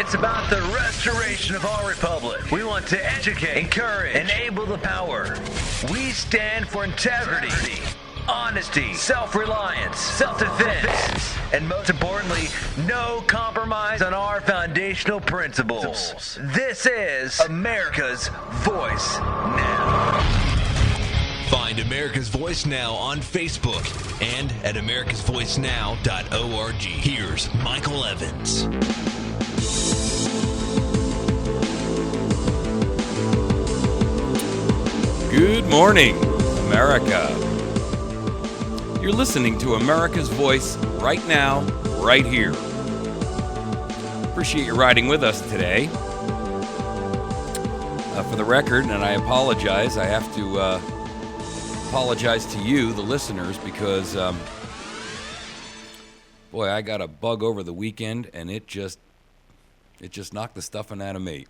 It's about the restoration of our republic. We want to educate, encourage, enable the power. We stand for integrity, honesty, self-reliance, self-defense, and most importantly, no compromise on our foundational principles. This is America's Voice Now. Find America's Voice Now on Facebook and at americasvoicenow.org. Here's Michael Evans. Good morning, America. You're listening to America's Voice right now, right here. Appreciate you riding with us today. For the record, and I apologize, I have to apologize to you, the listeners, because, boy, I got a bug over the weekend, and it just knocked the stuffing out of me.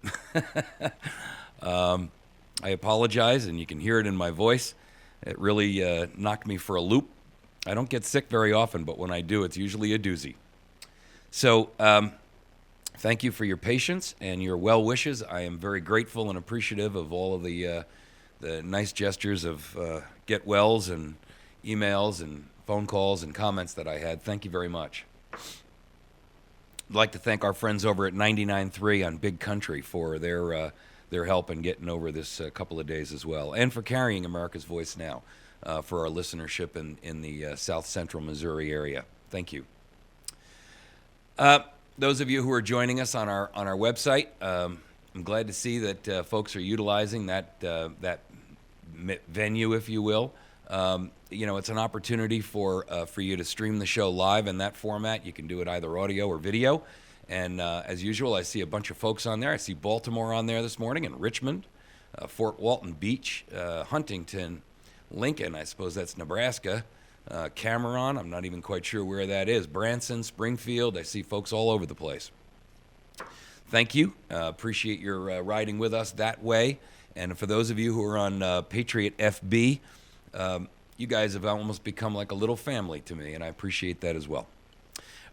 I apologize, and you can hear it in my voice. It really knocked me for a loop. I don't get sick very often, but when I do, it's usually a doozy. So thank you for your patience and your well wishes. I am very grateful and appreciative of all of the nice gestures of get wells and emails and phone calls and comments that I had. Thank you very much. I'd like to thank our friends over at 99.3 on Big Country for their help in getting over this couple of days as well, and for carrying America's Voice Now for our listenership in the South Central Missouri area. Thank you. Those of you who are joining us on our website, I'm glad to see that folks are utilizing that venue, if you will. It's an opportunity for you to stream the show live in that format. You can do it either audio or video. And as usual, I see a bunch of folks on there. I see Baltimore on there this morning, and Richmond, Fort Walton Beach, Huntington, Lincoln, I suppose that's Nebraska, Cameron, I'm not even quite sure where that is, Branson, Springfield. I see folks all over the place. Thank you. Appreciate your riding with us that way. And for those of you who are on Patriot FB, you guys have almost become like a little family to me, and I appreciate that as well.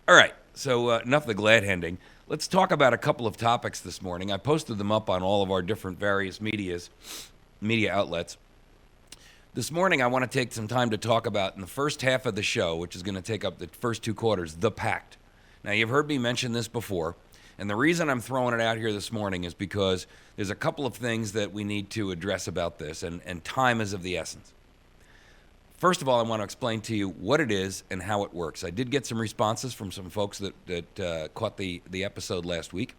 All right. So enough of the glad-handing. Let's talk about a couple of topics this morning. I posted them up on all of our different various media outlets. This morning, I want to take some time to talk about, in the first half of the show, which is going to take up the first two quarters, the Pact. Now, you've heard me mention this before, and the reason I'm throwing it out here this morning is because there's a couple of things that we need to address about this, and time is of the essence. First of all, I want to explain to you what it is and how it works. I did get some responses from some folks that caught the episode last week.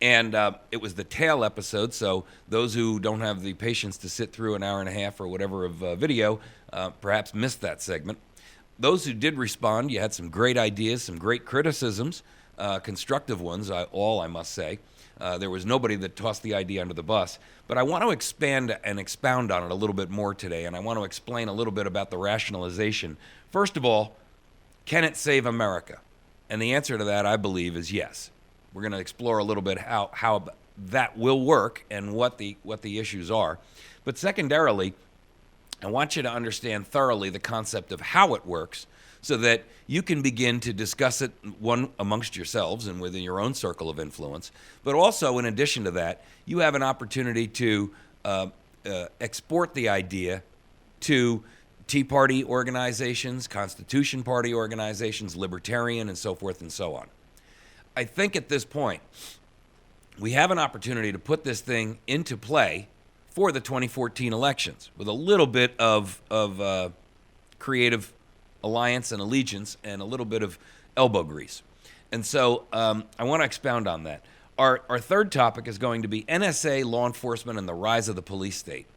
And it was the tail episode, so those who don't have the patience to sit through an hour and a half or whatever of video perhaps missed that segment. Those who did respond, you had some great ideas, some great criticisms, constructive ones, I must say. There was nobody that tossed the idea under the bus. But I want to expand and expound on it a little bit more today, and I want to explain a little bit about the rationalization. First of all, can it save America? And the answer to that, I believe, is yes. We're going to explore a little bit how that will work and what the issues are. But secondarily, I want you to understand thoroughly the concept of how it works, so that you can begin to discuss it, one, amongst yourselves and within your own circle of influence, but also, in addition to that, you have an opportunity to export the idea to Tea Party organizations, Constitution Party organizations, Libertarian, and so forth and so on. I think at this point, we have an opportunity to put this thing into play for the 2014 elections with a little bit of creative alliance and allegiance and a little bit of elbow grease. And so I want to expound on that. Our third topic is going to be NSA, law enforcement, and the rise of the police state.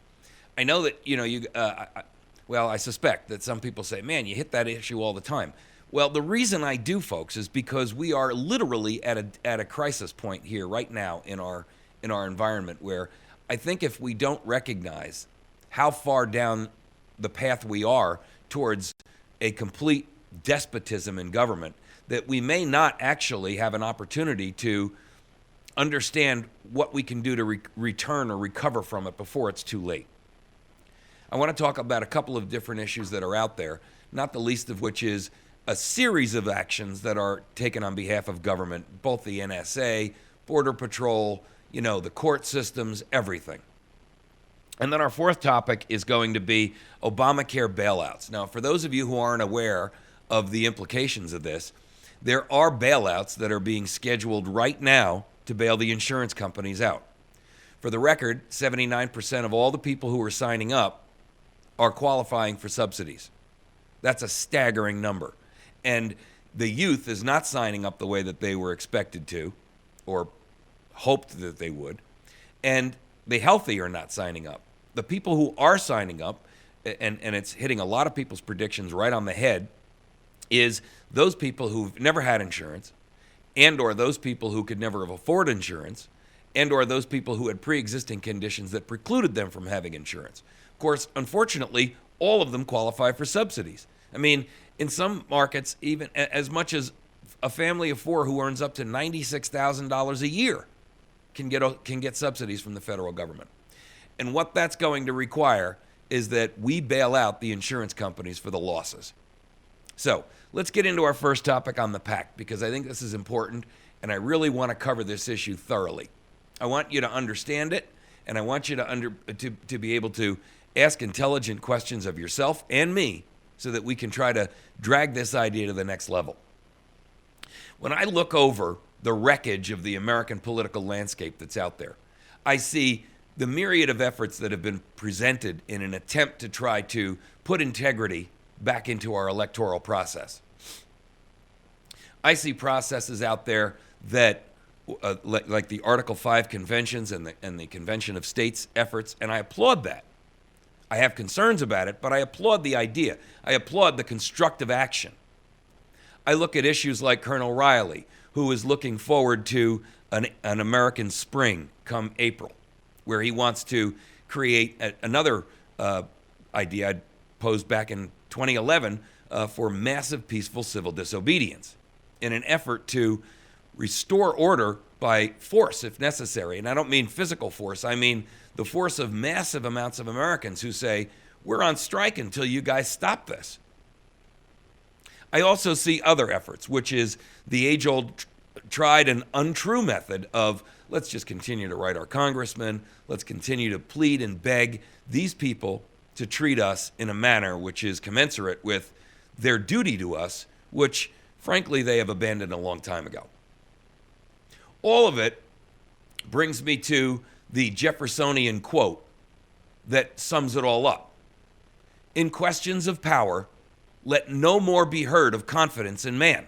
I know that, I suspect that some people say, man, you hit that issue all the time. Well, the reason I do, folks, is because we are literally at a crisis point here right now in our environment, where I think if we don't recognize how far down the path we are towards a complete despotism in government, that we may not actually have an opportunity to understand what we can do to return or recover from it before it's too late. I want to talk about a couple of different issues that are out there, not the least of which is a series of actions that are taken on behalf of government, both the NSA, Border Patrol, the court systems, everything. And then our fourth topic is going to be Obamacare bailouts. Now, for those of you who aren't aware of the implications of this, there are bailouts that are being scheduled right now to bail the insurance companies out. For the record, 79% of all the people who are signing up are qualifying for subsidies. That's a staggering number. And the youth is not signing up the way that they were expected to or hoped that they would. And the healthy are not signing up. The people who are signing up, and it's hitting a lot of people's predictions right on the head, is those people who've never had insurance, and or those people who could never have afforded insurance, and or those people who had pre-existing conditions that precluded them from having insurance. Of course, unfortunately, all of them qualify for subsidies. I mean, in some markets, even as much as a family of four who earns up to $96,000 a year can get subsidies from the federal government. And what that's going to require is that we bail out the insurance companies for the losses. So let's get into our first topic on the Pact, because I think this is important, and I really want to cover this issue thoroughly. I want you to understand it, and I want you to be able to ask intelligent questions of yourself and me so that we can try to drag this idea to the next level. When I look over the wreckage of the American political landscape that's out there, I see the myriad of efforts that have been presented in an attempt to try to put integrity back into our electoral process. I see processes out there that, like the Article 5 conventions and the Convention of States efforts, and I applaud that. I have concerns about it, but I applaud the idea. I applaud the constructive action. I look at issues like Colonel Riley, who is looking forward to an American spring come April, where he wants to create another idea I posed back in 2011 for massive peaceful civil disobedience in an effort to restore order by force if necessary. And I don't mean physical force. I mean the force of massive amounts of Americans who say, we're on strike until you guys stop this. I also see other efforts, which is the age-old tried and untrue method of let's just continue to write our congressmen, let's continue to plead and beg these people to treat us in a manner which is commensurate with their duty to us, which, frankly, they have abandoned a long time ago. All of it brings me to the Jeffersonian quote that sums it all up. In questions of power, let no more be heard of confidence in man,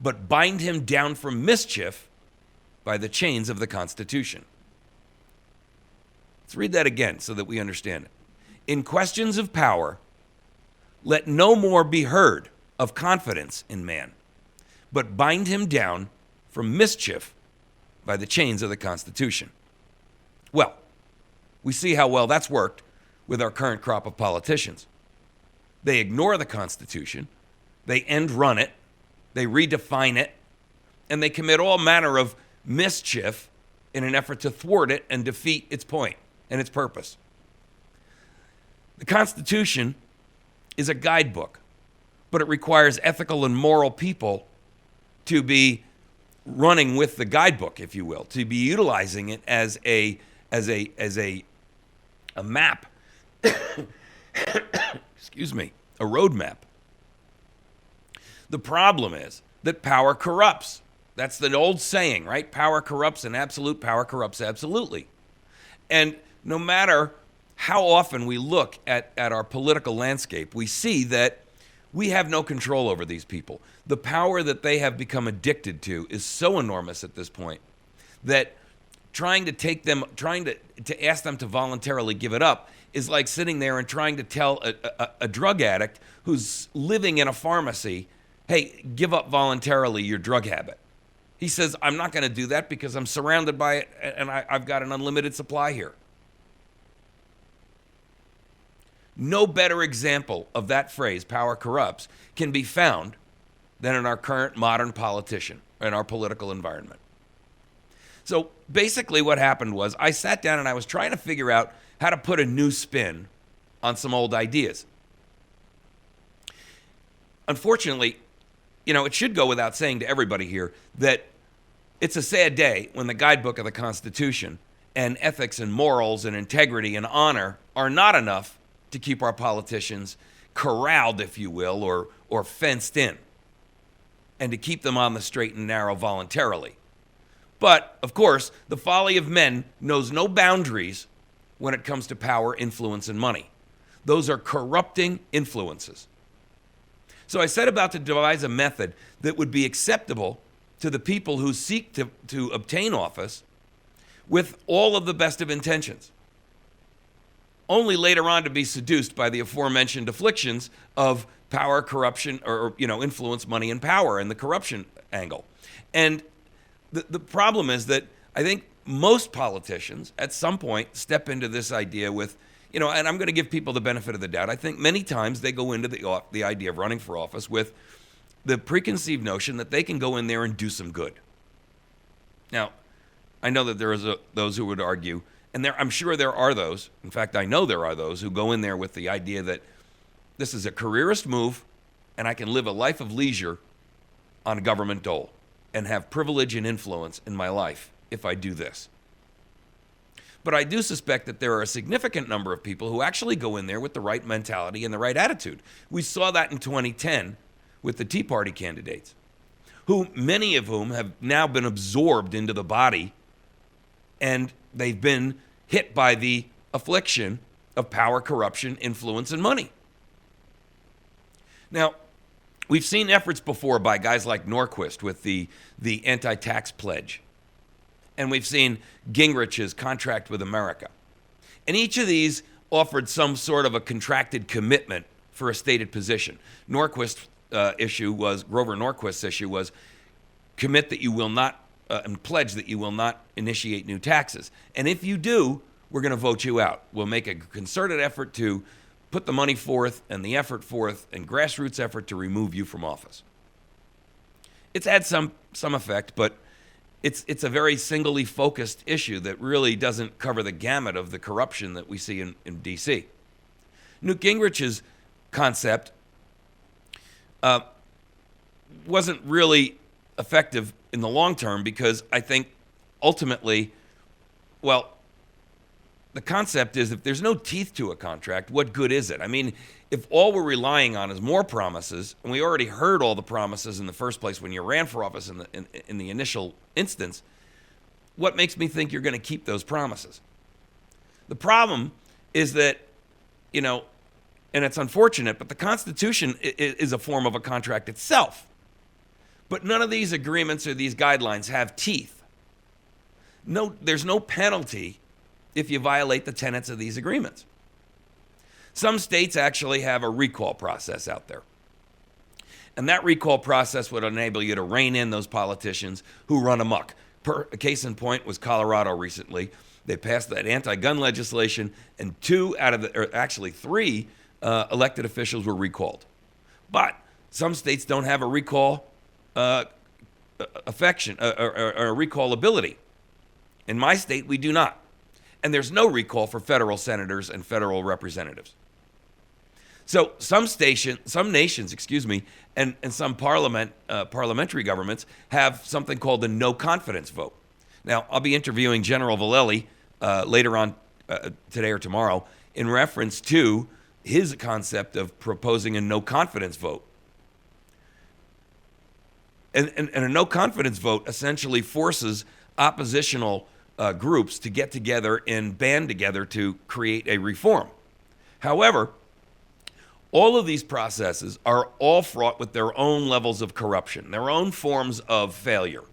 but bind him down from mischief by the chains of the Constitution. Let's read that again so that we understand it. In questions of power, let no more be heard of confidence in man, but bind him down from mischief by the chains of the Constitution. Well, we see how well that's worked with our current crop of politicians. They ignore the Constitution, they end run it, they redefine it, and they commit all manner of mischief in an effort to thwart it and defeat its point and its purpose. The Constitution is a guidebook, but it requires ethical and moral people to be running with the guidebook, if you will, to be utilizing it as a map. Excuse me, a roadmap. The problem is that power corrupts. That's the old saying, right? Power corrupts, and absolute power corrupts absolutely. And no matter how often we look at our political landscape, we see that we have no control over these people. The power that they have become addicted to is so enormous at this point that trying to ask them to voluntarily give it up is like sitting there and trying to tell a drug addict who's living in a pharmacy, hey, give up voluntarily your drug habit. He says, I'm not going to do that because I'm surrounded by it and I've got an unlimited supply here. No better example of that phrase, power corrupts, can be found than in our current modern politician, in our political environment. So basically what happened was I sat down and I was trying to figure out how to put a new spin on some old ideas. unfortunately, it should go without saying to everybody here that it's a sad day when the guidebook of the Constitution and ethics and morals and integrity and honor are not enough to keep our politicians corralled, if you will, or fenced in, and to keep them on the straight and narrow voluntarily. But, of course, the folly of men knows no boundaries when it comes to power, influence, and money. Those are corrupting influences. So I set about to devise a method that would be acceptable to the people who seek to obtain office with all of the best of intentions, only later on to be seduced by the aforementioned afflictions of power, corruption, or influence, money, and power, and the corruption angle. And the problem is that I think most politicians at some point step into this idea with, and I'm going to give people the benefit of the doubt. I think many times they go into the idea of running for office with the preconceived notion that they can go in there and do some good. Now, I know that there is those who would argue, and I'm sure there are those, in fact, I know there are those who go in there with the idea that this is a careerist move and I can live a life of leisure on a government dole and have privilege and influence in my life if I do this. But I do suspect that there are a significant number of people who actually go in there with the right mentality and the right attitude. We saw that in 2010 with the Tea Party candidates, many of whom have now been absorbed into the body, and they've been hit by the affliction of power, corruption, influence, and money. Now, we've seen efforts before by guys like Norquist with the anti-tax pledge. And we've seen Gingrich's contract with America. And each of these offered some sort of a contracted commitment for a stated position. Grover Norquist's issue was commit that you will not, and pledge that you will not initiate new taxes. And if you do, we're going to vote you out. We'll make a concerted effort to put the money forth and the effort forth and grassroots effort to remove you from office. It's had some effect, but it's a very singly focused issue that really doesn't cover the gamut of the corruption that we see in D.C. Newt Gingrich's concept wasn't really effective in the long term because I think ultimately, the concept is if there's no teeth to a contract, what good is it? I mean, if all we're relying on is more promises, and we already heard all the promises in the first place when you ran for office in the initial instance, what makes me think you're going to keep those promises? The problem is that, and it's unfortunate, but the Constitution is a form of a contract itself. But none of these agreements or these guidelines have teeth. No, there's no penalty if you violate the tenets of these agreements. Some states actually have a recall process out there. And that recall process would enable you to rein in those politicians who run amok. A case in point was Colorado recently. They passed that anti-gun legislation, and three elected officials were recalled. But some states don't have a recall or recall ability. In my state, we do not. And there's no recall for federal senators and federal representatives. So some nations, and some parliamentary governments have something called the no confidence vote. Now, I'll be interviewing General Vallely later on today or tomorrow in reference to his concept of proposing a no confidence vote. And a no confidence vote essentially forces oppositional groups to get together and band together to create a reform. However, all of these processes are all fraught with their own levels of corruption, their own forms of failure.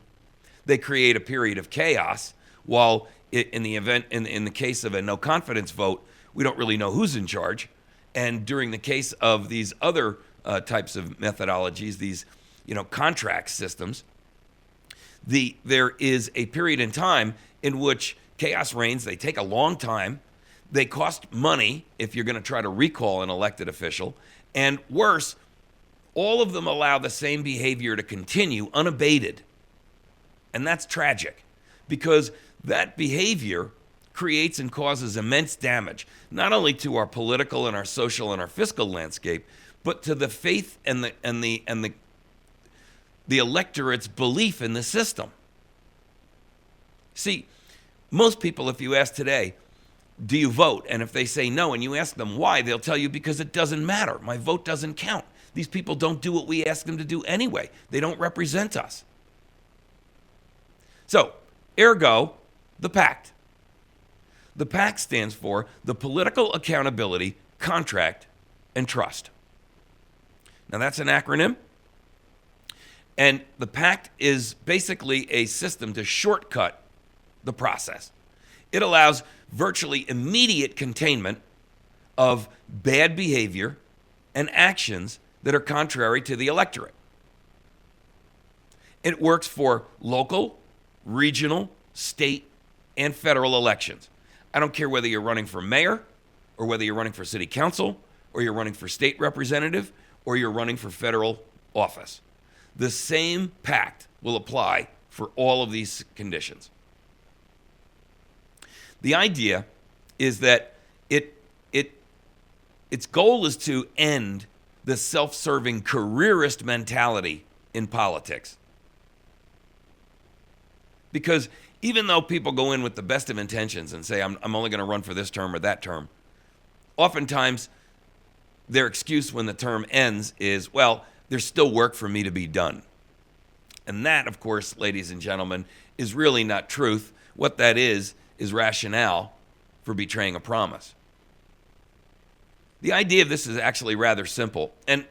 They create a period of chaos, while in the case of a no confidence vote, we don't really know who's in charge. And during the case of these other types of methodologies, these contract systems, there is a period in time in which chaos reigns. They take a long time. They cost money if you're going to try to recall an elected official. And worse, all of them allow the same behavior to continue unabated. And that's tragic because that behavior creates and causes immense damage, not only to our political and our social and our fiscal landscape, but to the faith and the electorate's belief in the system. See, most people, if you ask today, do you vote? And if they say no, and you ask them why, they'll tell you because it doesn't matter. My vote doesn't count. These people don't do what we ask them to do anyway. They don't represent us. So, ergo, the Pact. The Pact stands for the Political Accountability, Contract, and Trust. Now, that's an acronym. And the Pact is basically a system to shortcut the process. It allows virtually immediate containment of bad behavior and actions that are contrary to the electorate. It works for local, regional, state, and federal elections. I don't care whether you're running for mayor, or whether you're running for city council, or you're running for state representative, or you're running for federal office. The same pact will apply for all of these conditions. The idea is that its goal is to end the self-serving careerist mentality in politics. Because even though people go in with the best of intentions and say, I'm only going to run for this term or that term, oftentimes their excuse when the term ends is, well, there's still work for me to be done. And that, of course, ladies and gentlemen, is really not truth. What that is rationale for betraying a promise. The idea of this is actually rather simple, and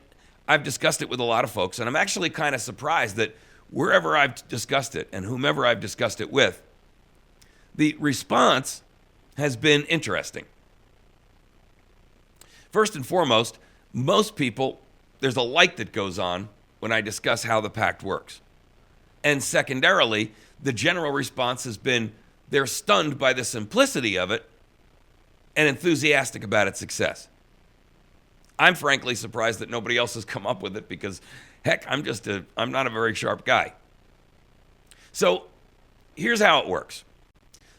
I've discussed it with a lot of folks, and I'm actually kind of surprised that wherever I've discussed it and whomever I've discussed it with, the response has been interesting. First and foremost, most people, there's a light that goes on when I discuss how the Pact works. And secondarily, the general response has been they're stunned by the simplicity of it and enthusiastic about its success. I'm frankly surprised that nobody else has come up with it because, heck, I'm not a very sharp guy. So here's how it works.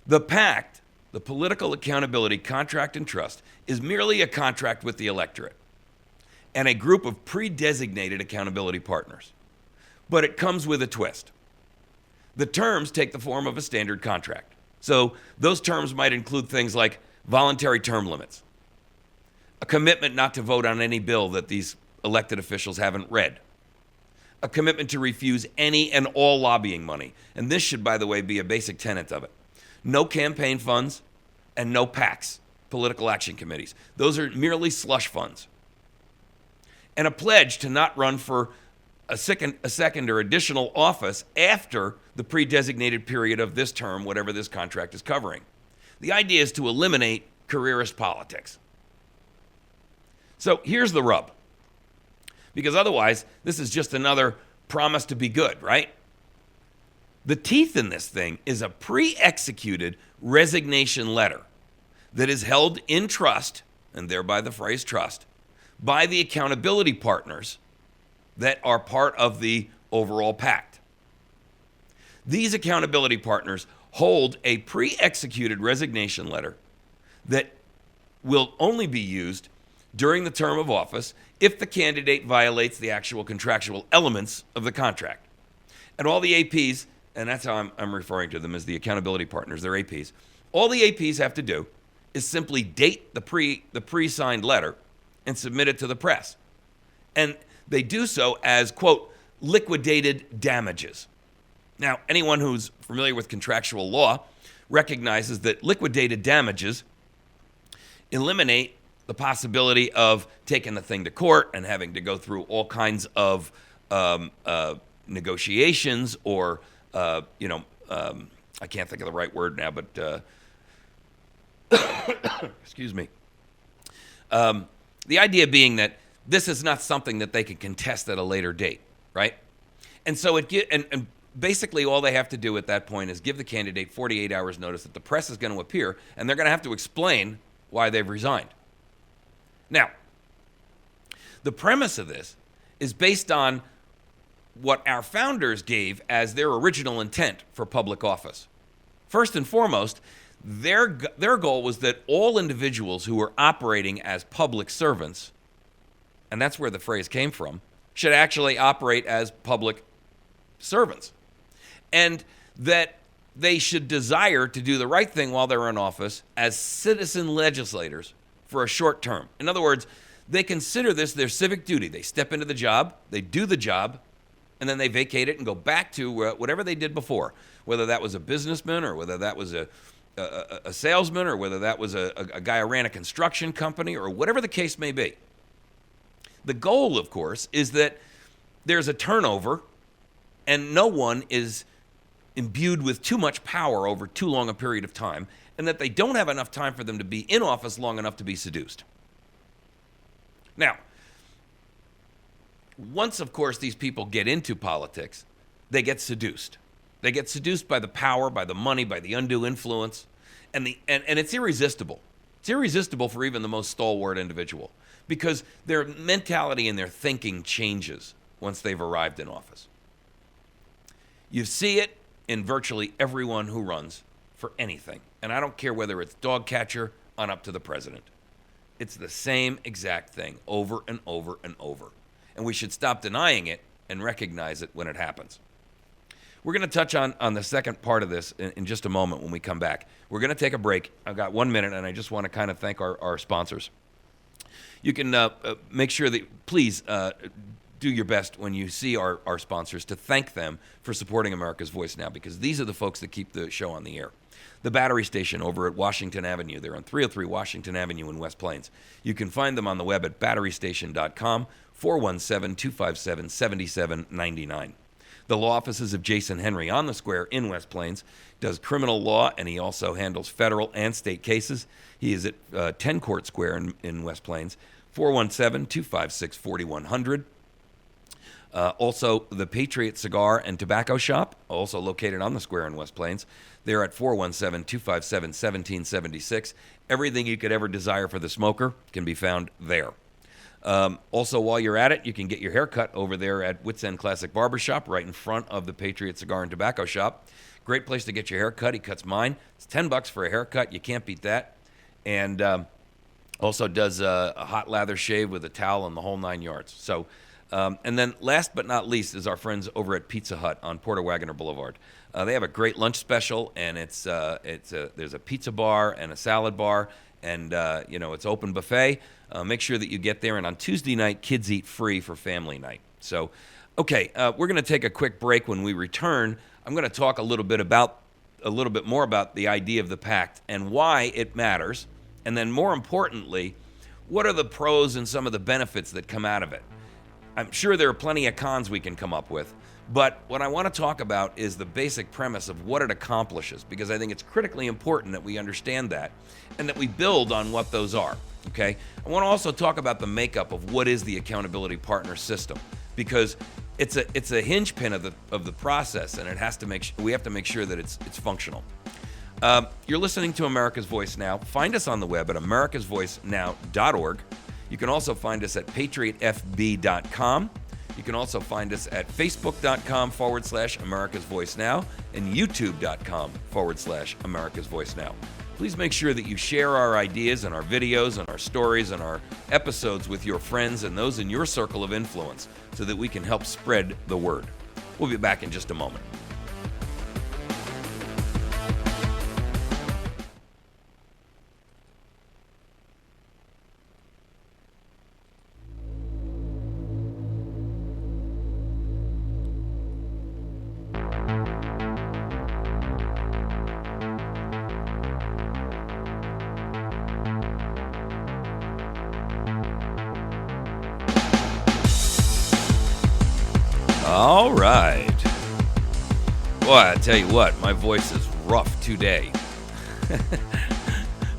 The Pact, the Political Accountability, Contract, and Trust, is merely a contract with the electorate and a group of pre-designated accountability partners. But it comes with a twist. The terms take the form of a standard contract. So those terms might include things like voluntary term limits, a commitment not to vote on any bill that these elected officials haven't read, a commitment to refuse any and all lobbying money. And this should, by the way, be a basic tenet of it. No campaign funds and no PACs, political action committees. Those are merely slush funds. And a pledge to not run for a second or additional office after the pre-designated period of this term, whatever this contract is covering. The idea is to eliminate careerist politics. So here's the rub. Because otherwise, this is just another promise to be good, right? The teeth in this thing is a pre-executed resignation letter that is held in trust, and thereby the phrase trust, by the accountability partners that are part of the overall pact. These accountability partners hold a pre-executed resignation letter that will only be used during the term of office if the candidate violates the actual contractual elements of the contract. And all the APs, and that's how I'm referring to them as the accountability partners, they're APs. All the APs have to do is simply date the pre-signed letter and submit it to the press. And they do so as, quote, liquidated damages. Now, anyone who's familiar with contractual law recognizes that liquidated damages eliminate the possibility of taking the thing to court and having to go through all kinds of negotiations or, I can't think of the right word now, but excuse me. The idea being that this is not something that they can contest at a later date, right? And so and basically all they have to do at that point is give the candidate 48 hours notice that the press is going to appear, and they're going to have to explain why they've resigned. Now, the premise of this is based on what our founders gave as their original intent for public office. First and foremost, their goal was that all individuals who were operating as public servants and that's where the phrase came from, should actually operate as public servants. And that they should desire to do the right thing while they're in office as citizen legislators for a short term. In other words, they consider this their civic duty. They step into the job, they do the job, and then they vacate it and go back to whatever they did before, whether that was a businessman or whether that was a salesman or whether that was a guy who ran a construction company or whatever the case may be. The goal, of course, is that there's a turnover and no one is imbued with too much power over too long a period of time, and that they don't have enough time for them to be in office long enough to be seduced. Now, once, of course, these people get into politics, they get seduced. They get seduced by the power, by the money, by the undue influence, and it's irresistible. It's irresistible for even the most stalwart individual because their mentality and their thinking changes once they've arrived in office. You see it in virtually everyone who runs for anything. And I don't care whether it's dog catcher on up to the president. It's the same exact thing over and over and over. And we should stop denying it and recognize it when it happens. We're going to touch on the second part of this in just a moment when we come back. We're going to take a break. I've got 1 minute, and I just want to kind of thank our sponsors. You can make sure that, please, do your best when you see our sponsors to thank them for supporting America's Voice Now, because these are the folks that keep the show on the air. The Battery Station over at Washington Avenue. They're on 303 Washington Avenue in West Plains. You can find them on the web at batterystation.com, 417-257-7799. The law offices of Jason Henry on the Square in West Plains does criminal law, and he also handles federal and state cases. He is at 10 Court Square in West Plains, 417-256-4100. Also, the Patriot Cigar and Tobacco Shop, also located on the Square in West Plains. They're at 417-257-1776. Everything you could ever desire for the smoker can be found there. Also, while you're at it, you can get your hair cut over there at Wits End Classic Barbershop, right in front of the Patriot Cigar and Tobacco Shop. Great place to get your hair cut. He cuts mine. It's $10 for a haircut. You can't beat that. And also does a hot lather shave with a towel and the whole 9 yards. So, and then last but not least is our friends over at Pizza Hut on Porter Wagoner Boulevard. They have a great lunch special, and there's a pizza bar and a salad bar, and it's open buffet. Make sure that you get there, and on Tuesday night, kids eat free for family night. So, okay, we're going to take a quick break. When we return, I'm going to talk a little bit more about the idea of the Pact and why it matters, and then more importantly, what are the pros and some of the benefits that come out of it. I'm sure there are plenty of cons we can come up with, but what I want to talk about is the basic premise of what it accomplishes, because I think it's critically important that we understand that and that we build on what those are, okay? I want to also talk about the makeup of what is the accountability partner system, because it's a hinge pin of the process, and we have to make sure that it's functional. You're listening to America's Voice Now. Find us on the web at americasvoicenow.org. You can also find us at patriotfb.com. You can also find us at facebook.com/America's Voice Now and youtube.com/America's Voice Now. Please make sure that you share our ideas and our videos and our stories and our episodes with your friends and those in your circle of influence so that we can help spread the word. We'll be back in just a moment. All right. Boy, I tell you what, my voice is rough today.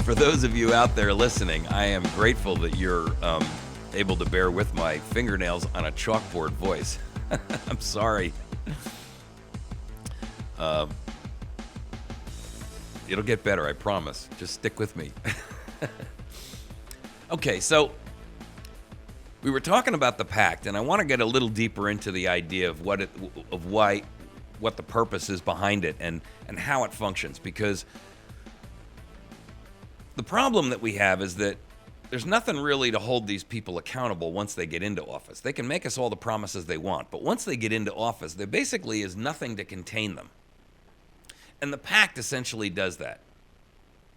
For those of you out there listening, I am grateful that you're able to bear with my fingernails on a chalkboard voice. I'm sorry. It'll get better, I promise. Just stick with me. Okay, so we were talking about the Pact, and I want to get a little deeper into the idea of what the purpose is behind it and how it functions, because the problem that we have is that there's nothing really to hold these people accountable once they get into office. They can make us all the promises they want, but once they get into office, there basically is nothing to contain them. And the Pact essentially does that.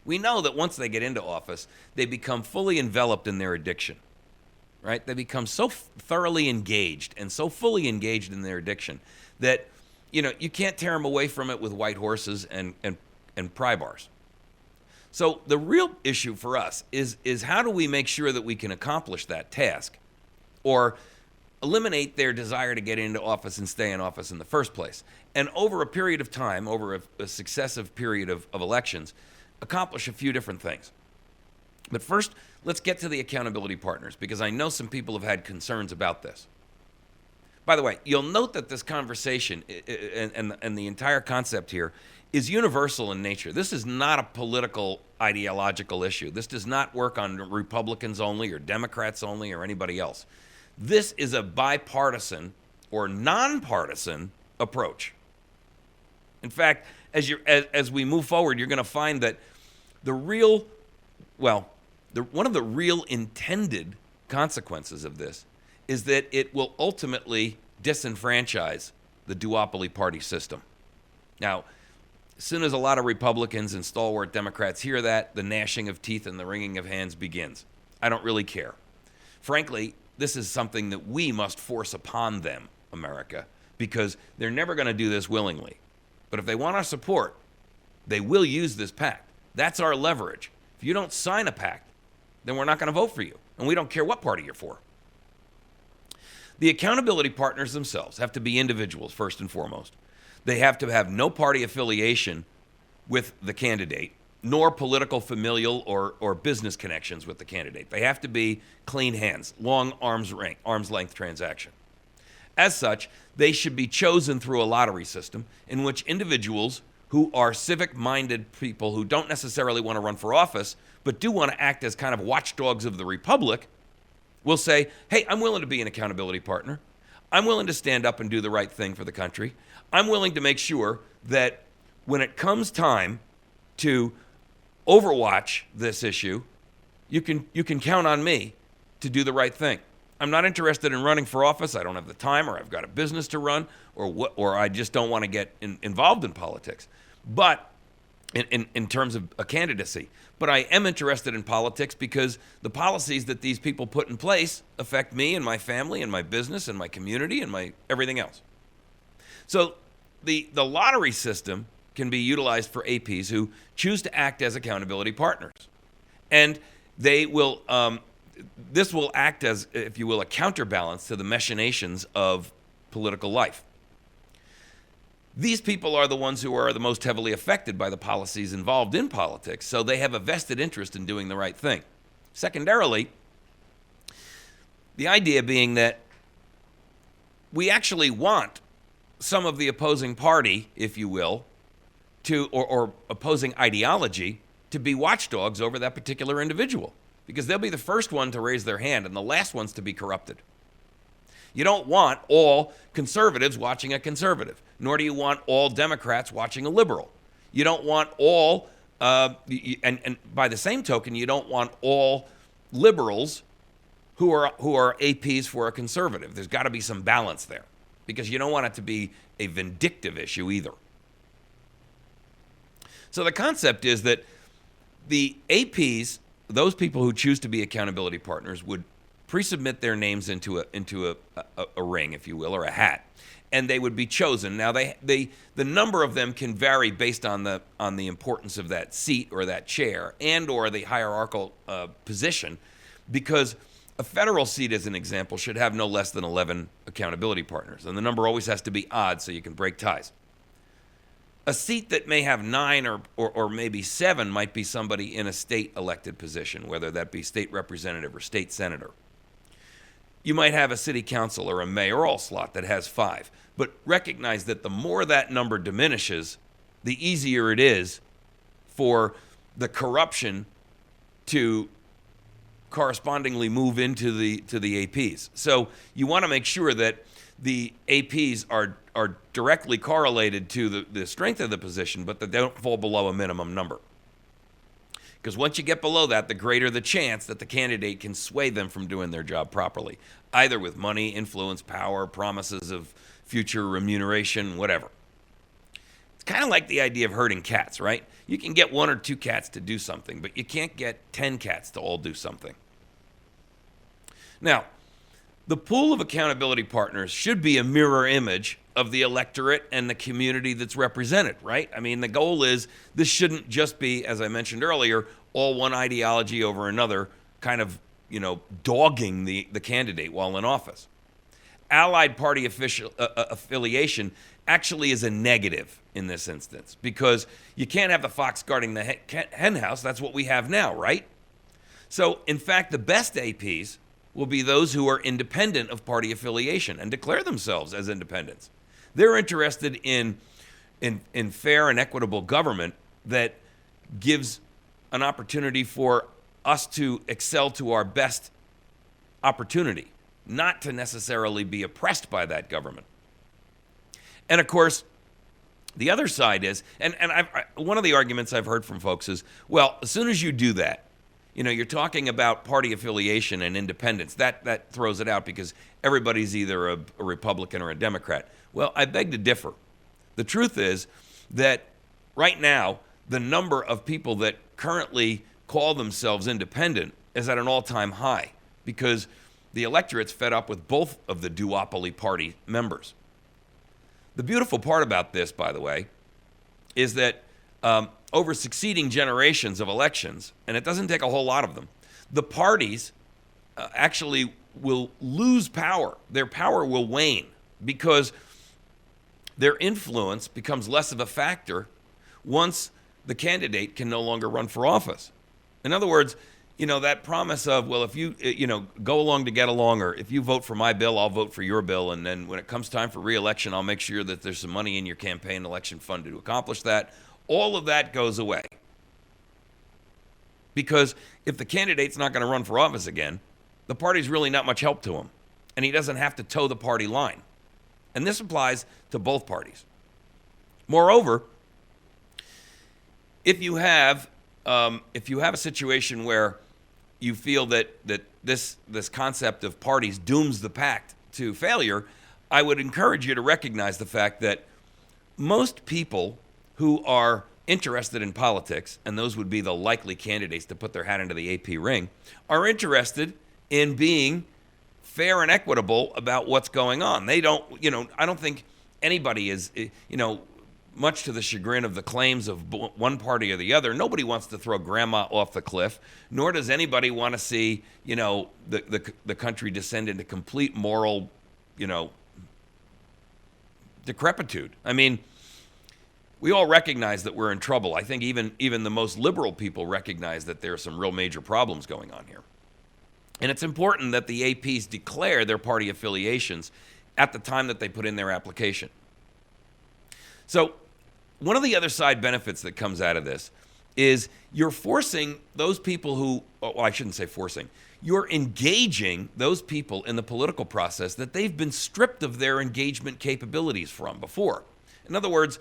We know that once they get into office, they become fully enveloped in their addiction, right? They become so thoroughly engaged and so fully engaged in their addiction that, you can't tear them away from it with white horses and pry bars. So the real issue for us is how do we make sure that we can accomplish that task or eliminate their desire to get into office and stay in office in the first place? And over a period of time, over a successive period of elections, accomplish a few different things. But first, let's get to the accountability partners, because I know some people have had concerns about this. By the way, you'll note that this conversation and the entire concept here is universal in nature. This is not a political, ideological issue. This does not work on Republicans only or Democrats only or anybody else. This is a bipartisan or nonpartisan approach. In fact, as we move forward, you're going to find that one of the real intended consequences of this is that it will ultimately disenfranchise the duopoly party system. Now, as soon as a lot of Republicans and stalwart Democrats hear that, the gnashing of teeth and the wringing of hands begins. I don't really care. Frankly, this is something that we must force upon them, America, because they're never going to do this willingly. But if they want our support, they will use this pact. That's our leverage. If you don't sign a pact, then we're not going to vote for you, and we don't care what party you're for. The accountability partners themselves have to be individuals, first and foremost. They have to have no party affiliation with the candidate, nor political, familial, or business connections with the candidate. They have to be clean hands, long arm's length transaction. As such, they should be chosen through a lottery system in which individuals who are civic-minded people who don't necessarily want to run for office, but do want to act as kind of watchdogs of the republic, will say, hey, I'm willing to be an accountability partner. I'm willing to stand up and do the right thing for the country. I'm willing to make sure that when it comes time to overwatch this issue, you can count on me to do the right thing. I'm not interested in running for office. I don't have the time, or I've got a business to run, or I just don't want to get involved in politics. But in terms of a candidacy. But I am interested in politics because the policies that these people put in place affect me and my family and my business and my community and my everything else. So the lottery system can be utilized for APs who choose to act as accountability partners. And they will this will act as, if you will, a counterbalance to the machinations of political life. These people are the ones who are the most heavily affected by the policies involved in politics, so they have a vested interest in doing the right thing. Secondarily, the idea being that we actually want some of the opposing party, if you will, or opposing ideology to be watchdogs over that particular individual, because they'll be the first one to raise their hand and the last ones to be corrupted. You don't want all conservatives watching a conservative, nor do you want all Democrats watching a liberal. You don't want all, and by the same token, you don't want all liberals who are APs for a conservative. There's got to be some balance there, because you don't want it to be a vindictive issue either. So the concept is that the APs, those people who choose to be accountability partners, would pre-submit their names into a ring, if you will, or a hat, and they would be chosen. Now, the number of them can vary based on the importance of that seat or that chair and or the hierarchical position, because a federal seat, as an example, should have no less than 11 accountability partners, and the number always has to be odd so you can break ties. A seat that may have 9 or maybe 7 might be somebody in a state elected position, whether that be state representative or state senator. You might have a city council or a mayoral slot that has 5, but recognize that the more that number diminishes, the easier it is for the corruption to correspondingly move into the APs. So you want to make sure that the APs are directly correlated to the strength of the position, but that they don't fall below a minimum number. Because once you get below that, the greater the chance that the candidate can sway them from doing their job properly, either with money, influence, power, promises of future remuneration, whatever. It's kind of like the idea of herding cats, right? You can get 1 or 2 cats to do something, but you can't get 10 cats to all do something. Now, the pool of accountability partners should be a mirror image of the electorate and the community that's represented, right? I mean, the goal is this shouldn't just be, as I mentioned earlier, all one ideology over another, kind of, dogging the candidate while in office. Allied party affiliation actually is a negative in this instance, because you can't have the fox guarding the hen house. That's what we have now, right? So, in fact, the best APs will be those who are independent of party affiliation and declare themselves as independents. They're interested in fair and equitable government that gives an opportunity for us to excel to our best opportunity, not to necessarily be oppressed by that government. And of course, the other side is, one of the arguments I've heard from folks is, well, as soon as you do that, you're talking about party affiliation and independence. That throws it out because everybody's either a Republican or a Democrat. Well, I beg to differ. The truth is that right now, the number of people that currently call themselves independent is at an all-time high because the electorate's fed up with both of the duopoly party members. The beautiful part about this, by the way, is that over succeeding generations of elections, and it doesn't take a whole lot of them, the parties actually will lose power. Their power will wane because their influence becomes less of a factor once the candidate can no longer run for office. In other words, that promise of, well, if you, go along to get along, or if you vote for my bill, I'll vote for your bill, and then when it comes time for re-election, I'll make sure that there's some money in your campaign election fund to accomplish that. All of that goes away. Because if the candidate's not going to run for office again, the party's really not much help to him, and he doesn't have to toe the party line. And this applies to both parties. Moreover, if you have a situation where you feel that this concept of parties dooms the pact to failure, I would encourage you to recognize the fact that most people who are interested in politics, and those would be the likely candidates to put their hat into the AP ring, are interested in being fair and equitable about what's going on. They don't, I don't think anybody is, much to the chagrin of the claims of one party or the other, nobody wants to throw grandma off the cliff, nor does anybody want to see, the country descend into complete moral, decrepitude. I mean, we all recognize that we're in trouble. I think even the most liberal people recognize that there are some real major problems going on here. And it's important that the APs declare their party affiliations at the time that they put in their application. So one of the other side benefits that comes out of this is you're forcing those people who, well, I shouldn't say forcing, you're engaging those people in the political process that they've been stripped of their engagement capabilities from before. In other words,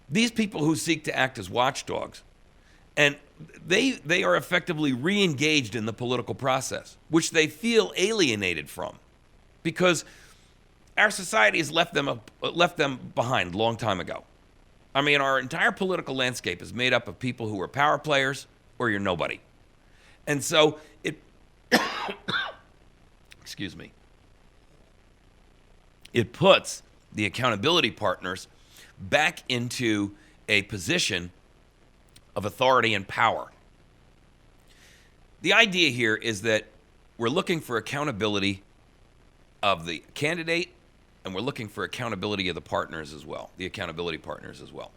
these people who seek to act as watchdogs, and they are effectively re-engaged in the political process, which they feel alienated from, because our society has left them behind a long time ago. I mean, our entire political landscape is made up of people who are power players or you're nobody. And so it, excuse me, it puts the accountability partners back into a position of authority and power. The idea here is that we're looking for accountability of the candidate, and we're looking for accountability of the partners as well, the accountability partners as well.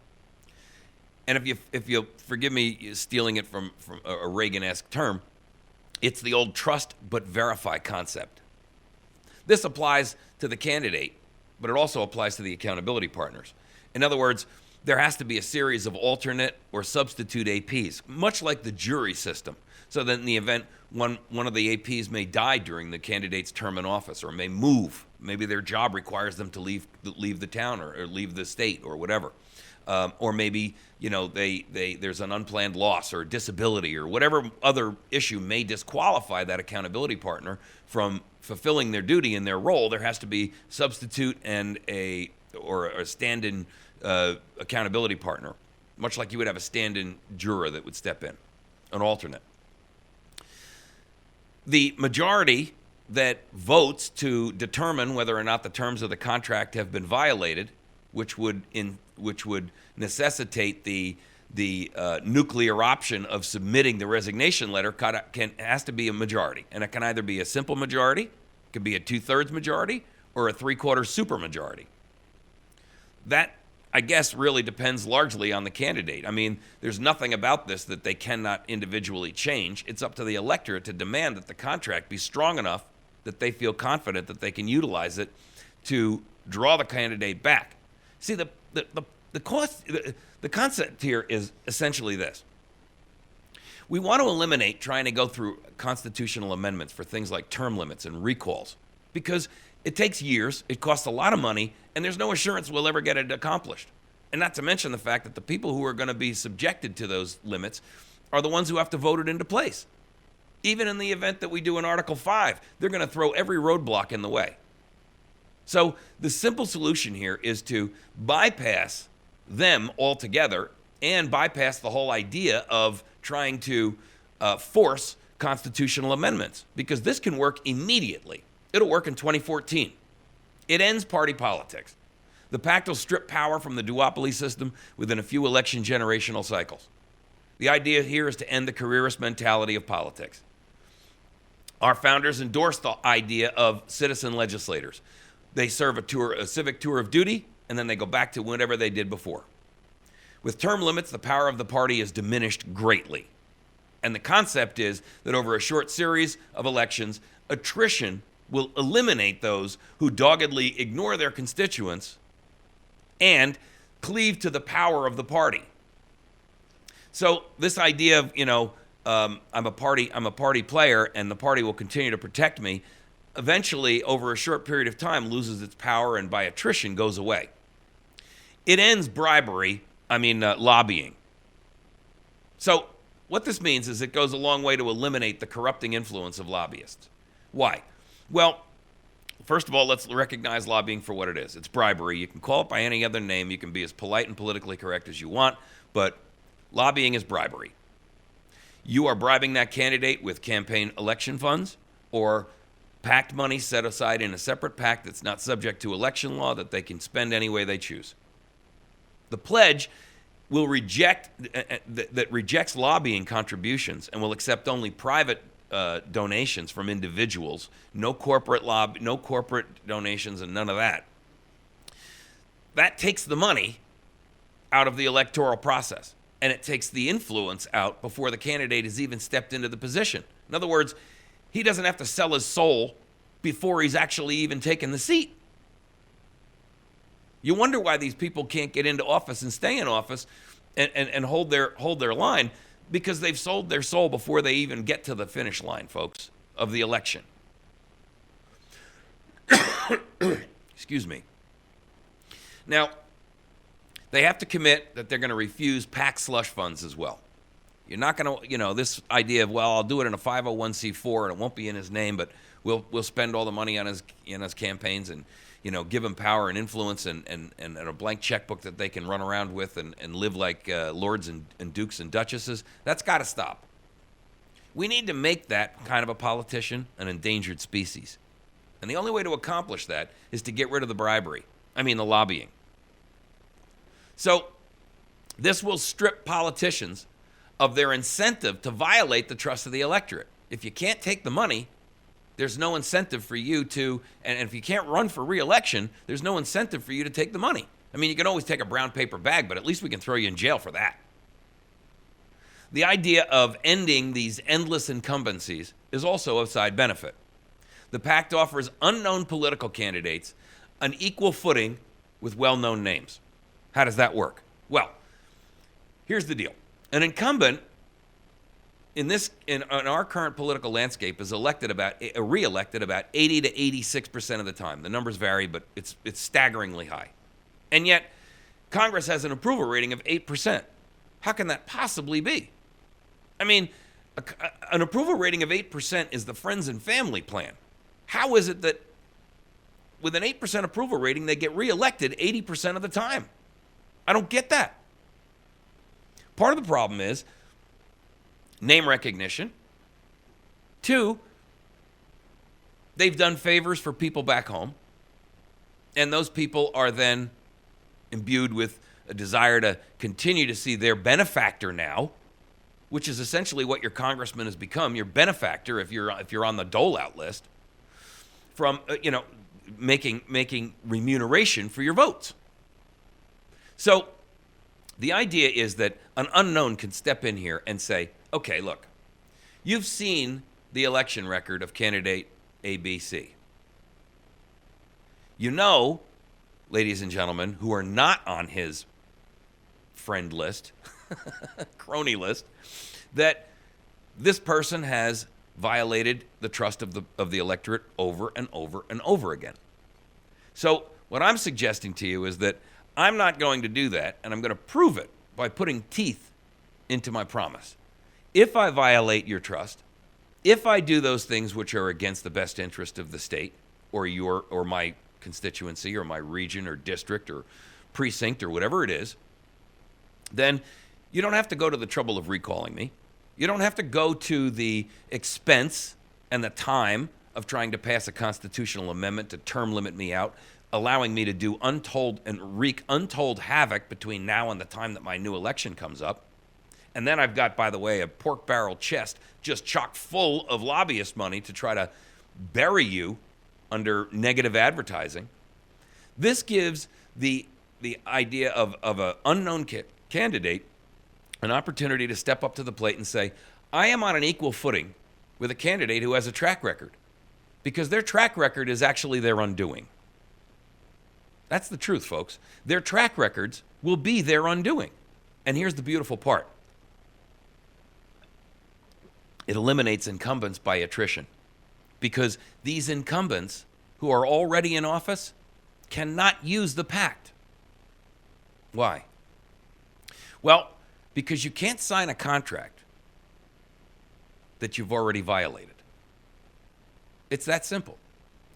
And if you forgive me stealing it from a Reagan-esque term, it's the old trust but verify concept. This applies to the candidate, but it also applies to the accountability partners. In other words, there has to be a series of alternate or substitute APs, much like the jury system, so that in the event one of the APs may die during the candidate's term in office or may move, maybe their job requires them to leave the town or leave the state or whatever, or maybe there's an unplanned loss or disability or whatever other issue may disqualify that accountability partner from fulfilling their duty in their role. There has to be substitute and a stand-in accountability partner, much like you would have a stand-in juror that would step in, an alternate. The majority that votes to determine whether or not the terms of the contract have been violated, which would necessitate the nuclear option of submitting the resignation letter, has to be a majority, and it can either be a simple majority, it could be a 2/3 majority, or a 3/4 supermajority. That, I guess, really depends largely on the candidate. I mean, there's nothing about this that they cannot individually change. It's up to the electorate to demand that the contract be strong enough that they feel confident that they can utilize it to draw the candidate back. See, the concept here is essentially this. We want to eliminate trying to go through constitutional amendments for things like term limits and recalls, because it takes years, it costs a lot of money, and there's no assurance we'll ever get it accomplished. And not to mention the fact that the people who are going to be subjected to those limits are the ones who have to vote it into place. Even in the event that we do an Article 5, they're going to throw every roadblock in the way. So the simple solution here is to bypass them altogether and bypass the whole idea of trying to force constitutional amendments, because this can work immediately. It'll work in 2014. It ends party politics. The Pact will strip power from the duopoly system within a few election generational cycles. The idea here is to end the careerist mentality of politics. Our founders endorsed the idea of citizen legislators. They serve a civic tour of duty, and then they go back to whatever they did before. With term limits, the power of the party is diminished greatly. And the concept is that over a short series of elections, attrition will eliminate those who doggedly ignore their constituents and cleave to the power of the party. So this idea of, I'm a party player and the party will continue to protect me, eventually, over a short period of time, loses its power and by attrition goes away. It ends lobbying. So what this means is it goes a long way to eliminate the corrupting influence of lobbyists. Why? Well, first of all, let's recognize lobbying for what it is. It's bribery. You can call it by any other name. You can be as polite and politically correct as you want, but lobbying is bribery. You are bribing that candidate with campaign election funds or Pact money set aside in a separate Pact that's not subject to election law that they can spend any way they choose. The pledge will rejects lobbying contributions and will accept only private donations from individuals. No corporate donations, and none of that. That takes the money out of the electoral process, and it takes the influence out before the candidate has even stepped into the position. In other words, he doesn't have to sell his soul before he's actually even taken the seat. You wonder why these people can't get into office and stay in office and hold their line, because they've sold their soul before they even get to the finish line, folks, of the election. Excuse me. Now, they have to commit that they're going to refuse PAC slush funds as well. You're not going to, this idea of, I'll do it in a 501c4 and it won't be in his name, but we'll spend all the money on his campaigns and, give him power and influence and a blank checkbook that they can run around with and live like lords and dukes and duchesses. That's got to stop. We need to make that kind of a politician an endangered species. And the only way to accomplish that is to get rid of the the lobbying. So this will strip politicians of their incentive to violate the trust of the electorate. If you can't take the money, there's no incentive for you to, and if you can't run for re-election, there's no incentive for you to take the money. You can always take a brown paper bag, but at least we can throw you in jail for that. The idea of ending these endless incumbencies is also a side benefit. The Pact offers unknown political candidates an equal footing with well-known names. How does that work? Well, here's the deal. An incumbent in our current political landscape is reelected about 80 to 86% of the time. The numbers vary, but it's staggeringly high. And yet, Congress has an approval rating of 8%. How can that possibly be? I mean, an approval rating of 8% is the friends and family plan. How is it that with an 8% approval rating, they get reelected 80% of the time? I don't get that. Part of the problem is name recognition. 2, they've done favors for people back home, and those people are then imbued with a desire to continue to see their benefactor now, which is essentially what your congressman has become, your benefactor if you're on the dole-out list, from making remuneration for your votes. So the idea is that an unknown can step in here and say, okay, look, you've seen the election record of candidate ABC. You know, ladies and gentlemen, who are not on his friend list, crony list, that this person has violated the trust of the electorate over and over and over again. So what I'm suggesting to you is that I'm not going to do that, and I'm going to prove it by putting teeth into my promise. If I violate your trust, if I do those things which are against the best interest of the state or my constituency or my region or district or precinct or whatever it is, then you don't have to go to the trouble of recalling me. You don't have to go to the expense and the time of trying to pass a constitutional amendment to term limit me out, allowing me to do wreak untold havoc between now and the time that my new election comes up. And then I've got, by the way, a pork barrel chest just chock full of lobbyist money to try to bury you under negative advertising. This gives the idea of an unknown candidate an opportunity to step up to the plate and say, I am on an equal footing with a candidate who has a track record, because their track record is actually their undoing. That's the truth, folks. Their track records will be their undoing. And here's the beautiful part. It eliminates incumbents by attrition, because these incumbents who are already in office cannot use the Pact. Why? Well, because you can't sign a contract that you've already violated. It's that simple.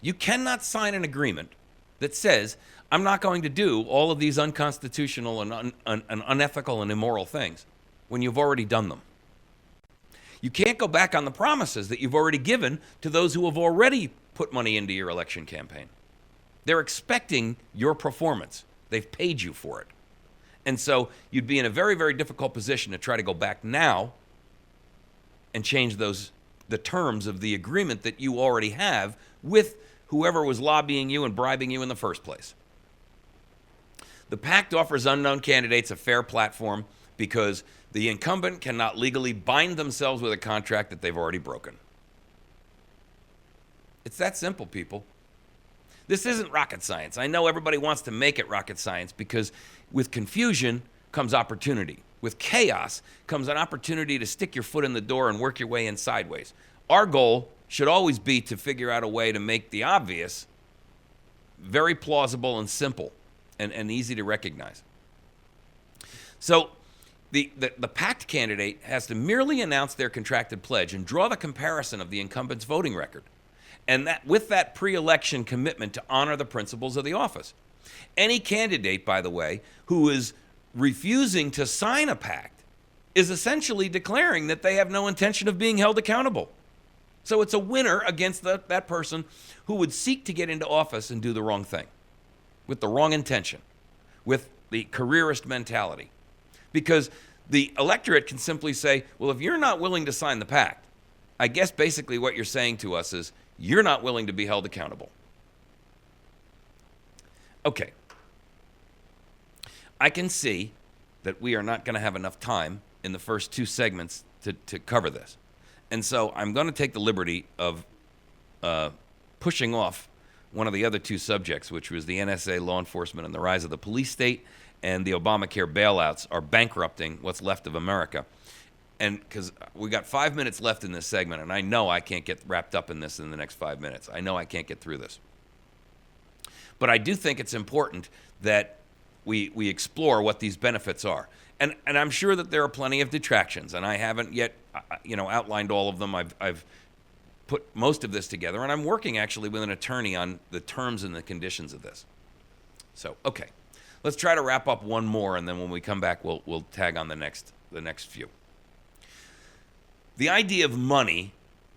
You cannot sign an agreement that says, I'm not going to do all of these unconstitutional and unethical and immoral things when you've already done them. You can't go back on the promises that you've already given to those who have already put money into your election campaign. They're expecting your performance. They've paid you for it. And so you'd be in a very, very difficult position to try to go back now and change the terms of the agreement that you already have with whoever was lobbying you and bribing you in the first place. The Pact offers unknown candidates a fair platform because the incumbent cannot legally bind themselves with a contract that they've already broken. It's that simple, people. This isn't rocket science. I know everybody wants to make it rocket science because with confusion comes opportunity. With chaos comes an opportunity to stick your foot in the door and work your way in sideways. Our goal should always be to figure out a way to make the obvious very plausible and simple and easy to recognize. So the Pact candidate has to merely announce their contracted pledge and draw the comparison of the incumbent's voting record, and that with that pre-election commitment to honor the principles of the office. Any candidate, by the way, who is refusing to sign a pact is essentially declaring that they have no intention of being held accountable. So it's a winner against that person who would seek to get into office and do the wrong thing, with the wrong intention, with the careerist mentality. Because the electorate can simply say, well, if you're not willing to sign the pact, I guess basically what you're saying to us is you're not willing to be held accountable. Okay. I can see that we are not going to have enough time in the first two segments to cover this. And so I'm going to take the liberty of pushing off one of the other two subjects, which was the NSA, law enforcement, and the rise of the police state, and the Obamacare bailouts are bankrupting what's left of America. And because we got 5 minutes left in this segment, and I know I can't get wrapped up in this in the next 5 minutes. I know I can't get through this. But I do think it's important that we explore what these benefits are. And I'm sure that there are plenty of detractions, and I haven't yet, outlined all of them. I've put most of this together, and I'm working actually with an attorney on the terms and the conditions of this. So, okay, let's try to wrap up one more, and then when we come back, we'll tag on the next few. The idea of money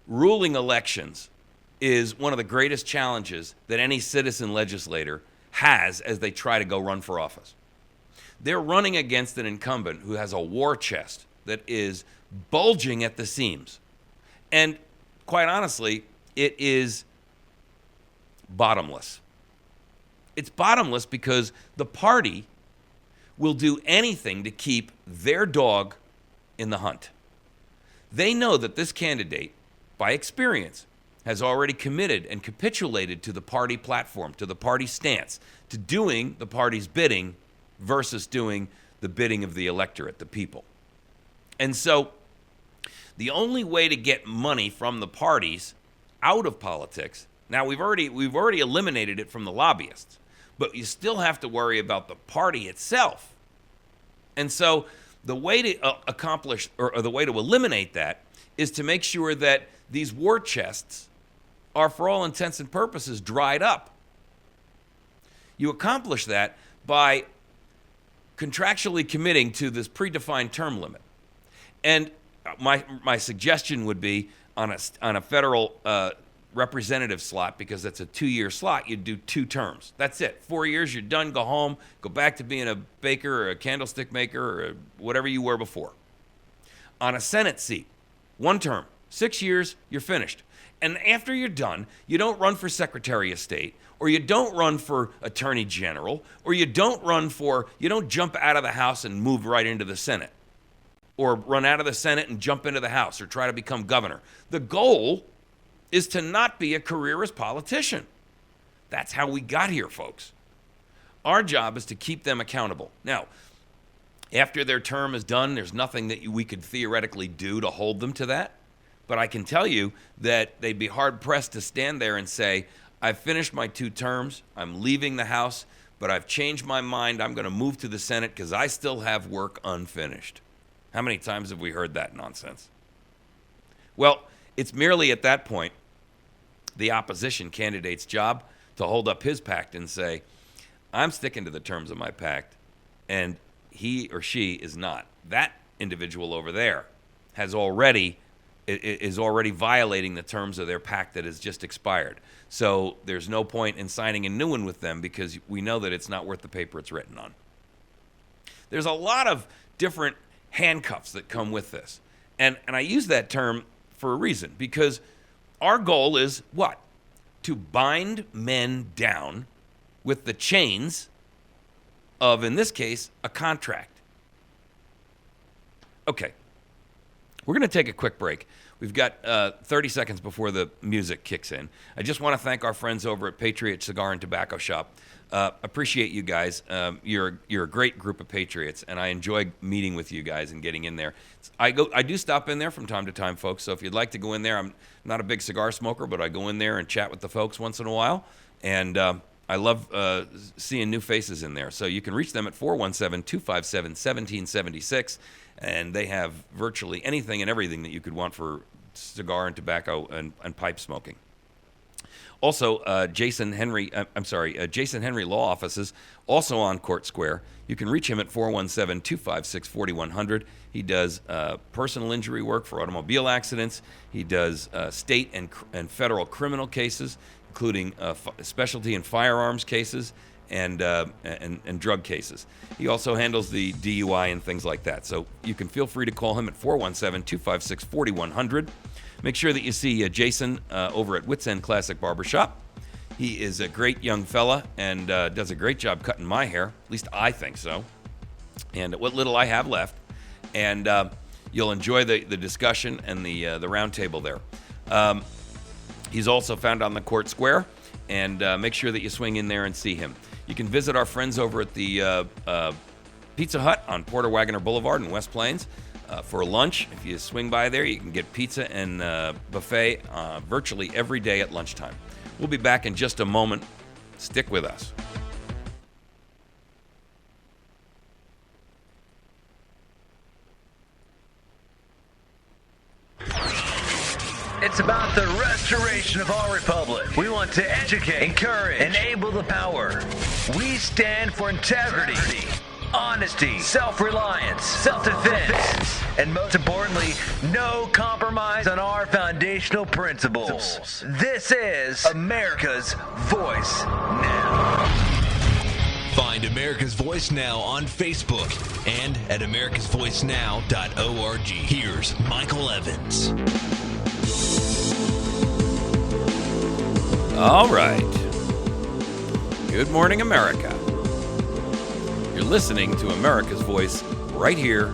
ruling elections is one of the greatest challenges that any citizen legislator has as they try to go run for office. They're running against an incumbent who has a war chest that is bulging at the seams. And quite honestly, it is bottomless. It's bottomless because the party will do anything to keep their dog in the hunt. They know that this candidate, by experience, has already committed and capitulated to the party platform, to the party stance, to doing the party's bidding versus doing the bidding of the electorate, the people. And so the only way to get money from the parties out of politics, now we've already eliminated it from the lobbyists, but you still have to worry about the party itself. And so the way to accomplish or the way to eliminate that is to make sure that these war chests are, for all intents and purposes, dried up. You accomplish that by contractually committing to this predefined term limit. And my suggestion would be on a federal representative slot, because that's a 2-year slot, you'd do 2 terms. That's it. 4 years, you're done, go home, go back to being a baker or a candlestick maker or whatever you were before. On a Senate seat, 1 term, 6 years, you're finished. And after you're done, you don't run for Secretary of State, or you don't run for Attorney General, or you don't jump out of the House and move right into the Senate, or run out of the Senate and jump into the House, or try to become governor. The goal is to not be a careerist politician. That's how we got here, folks. Our job is to keep them accountable. Now, after their term is done, there's nothing that we could theoretically do to hold them to that. But I can tell you that they'd be hard-pressed to stand there and say, I've finished my 2 terms, I'm leaving the House, but I've changed my mind, I'm going to move to the Senate because I still have work unfinished. How many times have we heard that nonsense? Well, it's merely at that point the opposition candidate's job to hold up his pact and say, I'm sticking to the terms of my pact, and he or she is not. That individual over there is already violating the terms of their pact that has just expired. So there's no point in signing a new one with them because we know that it's not worth the paper it's written on. There's a lot of different handcuffs that come with this. And I use that term for a reason, because our goal is what? To bind men down with the chains of, in this case, a contract. Okay. We're going to take a quick break. We've got 30 seconds before the music kicks in. I just want to thank our friends over at Patriot Cigar and Tobacco Shop. Appreciate you guys. You're a great group of patriots, and I enjoy meeting with you guys and getting in there. I do stop in there from time to time, folks. So if you'd like to go in there, I'm not a big cigar smoker, but I go in there and chat with the folks once in a while, and I love seeing new faces in there. So you can reach them at 417-257-1776. And they have virtually anything and everything that you could want for cigar and tobacco and pipe smoking. Also, Jason Henry Law Offices, also on Court Square. You can reach him at 417-256-4100. He does personal injury work for automobile accidents. He does state and federal criminal cases, including specialty and firearms cases and drug cases. He also handles the DUI and things like that. So you can feel free to call him at 417-256-4100. Make sure that you see Jason over at Wits End Classic Barbershop. He is a great young fella and does a great job cutting my hair. At least I think so. And what little I have left. And you'll enjoy the discussion and the round table there. He's also found on the Court Square. And make sure that you swing in there and see him. You can visit our friends over at the Pizza Hut on Porter Wagoner Boulevard in West Plains for lunch. If you swing by there, you can get pizza and buffet virtually every day at lunchtime. We'll be back in just a moment. Stick with us. It's about the restoration of our republic. We want to educate, encourage, enable the power. We stand for integrity, honesty, self-reliance, self-defense, and most importantly, no compromise on our foundational principles. This is America's Voice Now. Find America's Voice Now on Facebook and at americasvoicenow.org. Here's Michael Evans. All right. Good morning, America. You're listening to America's Voice right here,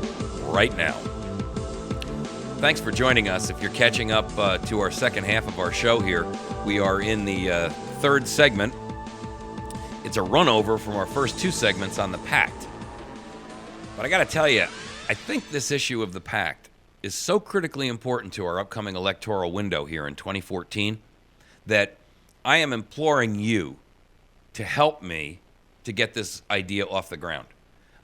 right now. Thanks for joining us. If you're catching up to our second half of our show here, we are in the third segment. It's a runover from our first two segments on the Pact. But I got to tell you, I think this issue of the Pact is so critically important to our upcoming electoral window here in 2014 that I am imploring you to help me to get this idea off the ground.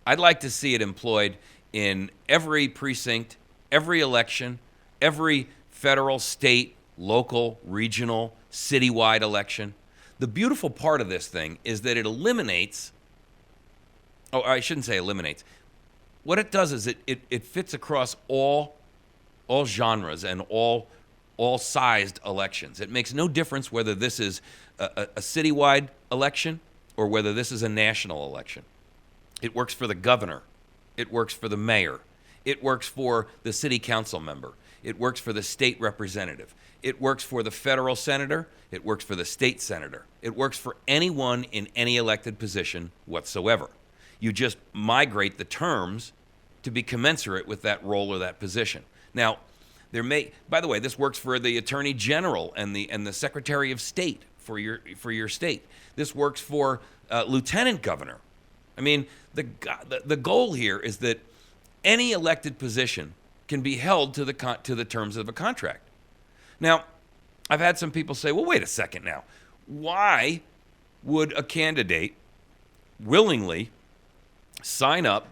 I'd like to see it employed in every precinct, every election, every federal, state, local, regional, citywide election. The beautiful part of this thing is that it eliminates, oh, I shouldn't say eliminates. What it does is it fits across all genres and all sized elections. It makes no difference whether this is a citywide election or whether this is a national election. It works for the governor. It works for the mayor. It works for the city council member. It works for the state representative. It works for the federal senator. It works for the state senator. It works for anyone in any elected position whatsoever. You just migrate the terms to be commensurate with that role or that position. Now, by the way, this works for the attorney general and the secretary of state for your state. This works for lieutenant governor. I mean, the goal here is that any elected position can be held to the terms of a contract. Now, I've had some people say, well, wait a second now. Why would a candidate willingly sign up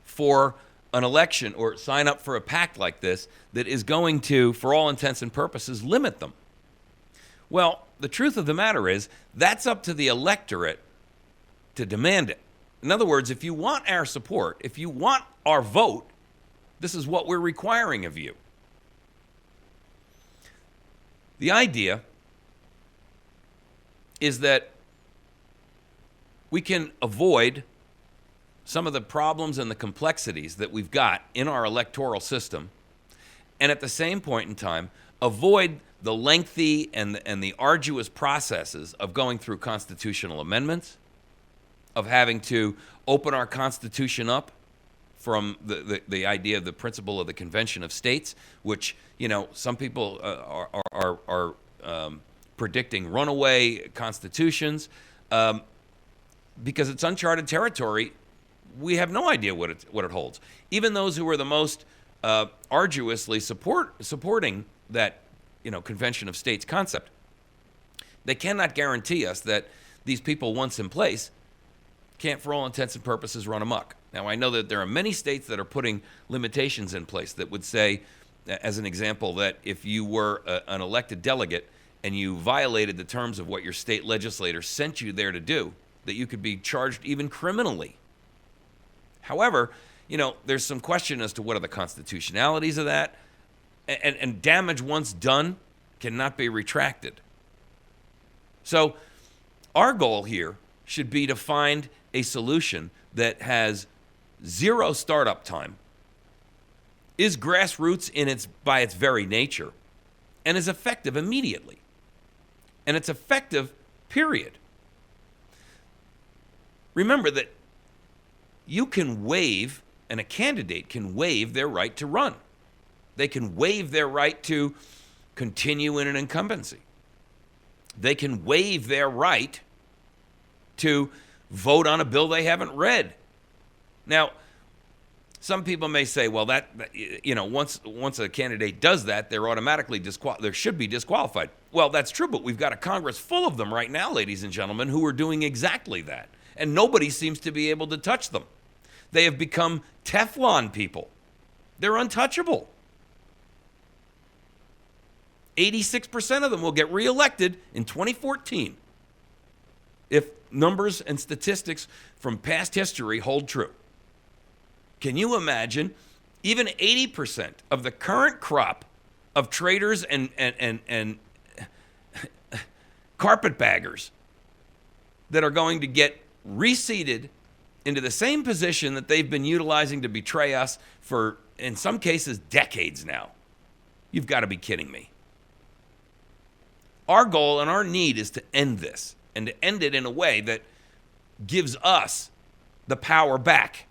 for an election or sign up for a pact like this that is going to, for all intents and purposes, limit them? Well, the truth of the matter is that's up to the electorate to demand it. In other words, if you want our support, if you want our vote, this is what we're requiring of you. The idea is that we can avoid some of the problems and the complexities that we've got in our electoral system, and at the same point in time, avoid the lengthy and the arduous processes of going through constitutional amendments, of having to open our Constitution up from the idea of the principle of the Convention of States, which, you know, some people are predicting runaway constitutions because it's uncharted territory. We have no idea what it holds. Even those who are the most arduously supporting that, you know, Convention of States concept, they cannot guarantee us that these people, once in place, can't, for all intents and purposes, run amok. Now, I know that there are many states that are putting limitations in place that would say, as an example, that if you were an elected delegate and you violated the terms of what your state legislator sent you there to do, that you could be charged even criminally. However, you know, there's some question as to what are the constitutionalities of that, and damage once done cannot be retracted. So our goal here should be to find a solution that has zero startup time, is grassroots by its very nature, and is effective immediately. And it's effective, period. Remember that you can waive, and a candidate can waive their right to run. They can waive their right to continue in an incumbency. They can waive their right to vote on a bill they haven't read. Now, some people may say, well, that you know, once a candidate does that, they're automatically they should be disqualified. Well, that's true, but we've got a Congress full of them right now, ladies and gentlemen, who are doing exactly that. And nobody seems to be able to touch them. They have become Teflon people. They're untouchable. 86% of them will get reelected in 2014 if numbers and statistics from past history hold true. Can you imagine even 80% of the current crop of traders and carpetbaggers that are going to get reseated into the same position that they've been utilizing to betray us for, in some cases, decades now? You've got to be kidding me. Our goal and our need is to end this, and to end it in a way that gives us the power back.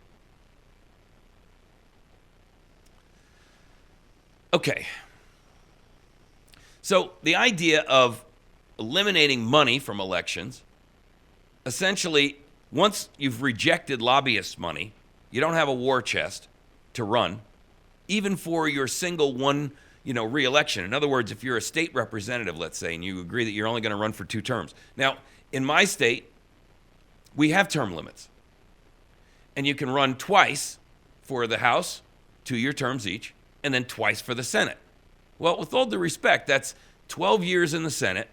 Okay. So the idea of eliminating money from elections, essentially, once you've rejected lobbyist money, you don't have a war chest to run, even for your single one, re-election. In other words, if you're a state representative, let's say, and you agree that you're only going to run for 2 terms. Now, in my state, we have term limits. And you can run twice for the House, 2-year terms each, and then twice for the Senate. Well, with all due respect, that's 12 years in the Senate,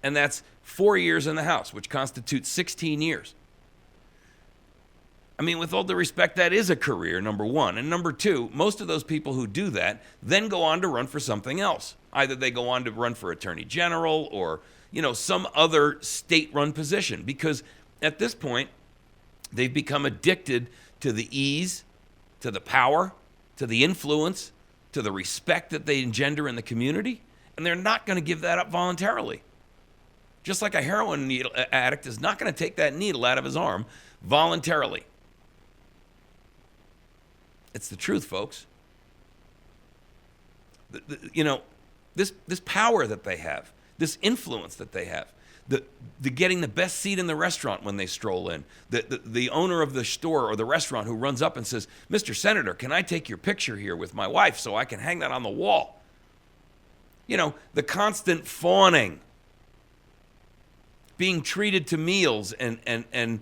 and that's 4 years in the House, which constitutes 16 years. I mean, with all due respect, that is a career, number one. And number two, most of those people who do that then go on to run for something else. Either they go on to run for Attorney General or, some other state-run position. Because at this point, they've become addicted to the ease, to the power, to the influence, to the respect that they engender in the community. And they're not going to give that up voluntarily. Just like a heroin addict is not going to take that needle out of his arm voluntarily. It's the truth, folks. This power that they have, this influence that they have, the getting the best seat in the restaurant when they stroll in, the owner of the store or the restaurant who runs up and says, "Mr. Senator, can I take your picture here with my wife so I can hang that on the wall?" The constant fawning, being treated to meals and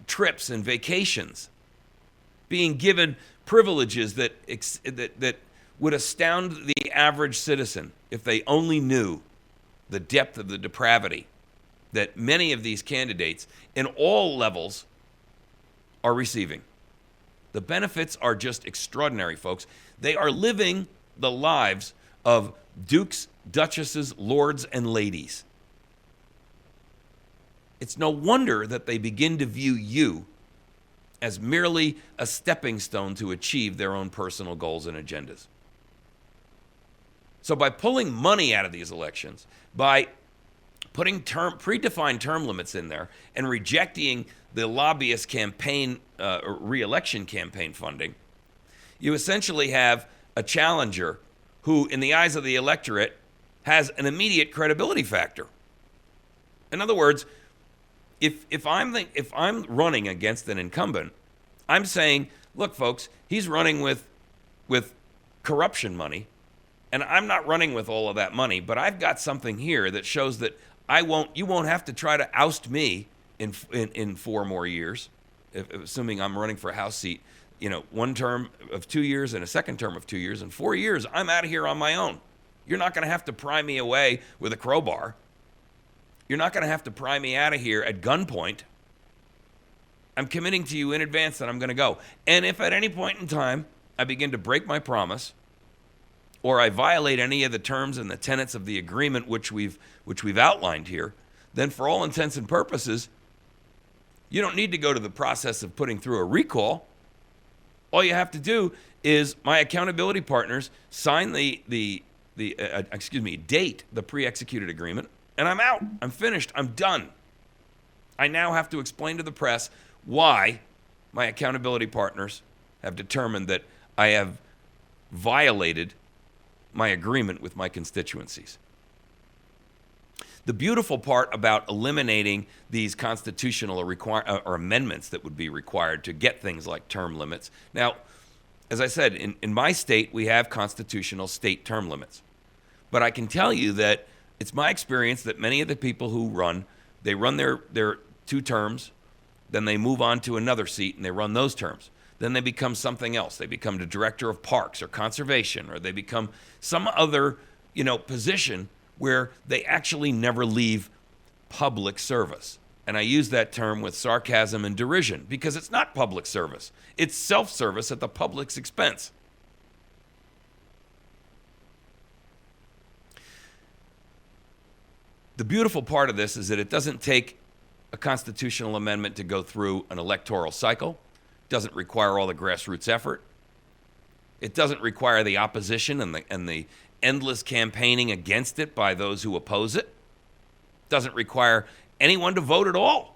trips and vacations, being given privileges that would astound the average citizen if they only knew the depth of the depravity that many of these candidates in all levels are receiving. The benefits are just extraordinary, folks. They are living the lives of dukes, duchesses, lords, and ladies. It's no wonder that they begin to view you as merely a stepping stone to achieve their own personal goals and agendas. So by pulling money out of these elections, by putting predefined term limits in there and rejecting the lobbyist campaign, re-election campaign funding, you essentially have a challenger who, in the eyes of the electorate, has an immediate credibility factor. In other words, if I'm running against an incumbent, I'm saying, look, folks, he's running with corruption money, and I'm not running with all of that money, but I've got something here that shows that you won't have to try to oust me in 4 more years, assuming I'm running for a House seat, 1 term of 2 years and a second term of 2 years. In 4 years, I'm out of here on my own. You're not going to have to pry me away with a crowbar. You're not going to have to pry me out of here at gunpoint. I'm committing to you in advance that I'm going to go. And if at any point in time I begin to break my promise, or I violate any of the terms and the tenets of the agreement which we've outlined here, then for all intents and purposes, you don't need to go to the process of putting through a recall. All you have to do is my accountability partners sign date the pre-executed agreement, and I'm out. I'm finished. I'm done. I now have to explain to the press why my accountability partners have determined that I have violated my agreement with my constituencies. The beautiful part about eliminating these constitutional or amendments that would be required to get things like term limits. Now, as I said, in my state, we have constitutional state term limits. But I can tell you that it's my experience that many of the people who run, they run their 2 terms, then they move on to another seat and they run those terms. Then they become something else. They become the director of parks or conservation, or they become some other position where they actually never leave public service. And I use that term with sarcasm and derision because it's not public service. It's self-service at the public's expense. The beautiful part of this is that it doesn't take a constitutional amendment to go through an electoral cycle. It doesn't require all the grassroots effort. It doesn't require the opposition and the endless campaigning against it by those who oppose it. It doesn't require anyone to vote at all.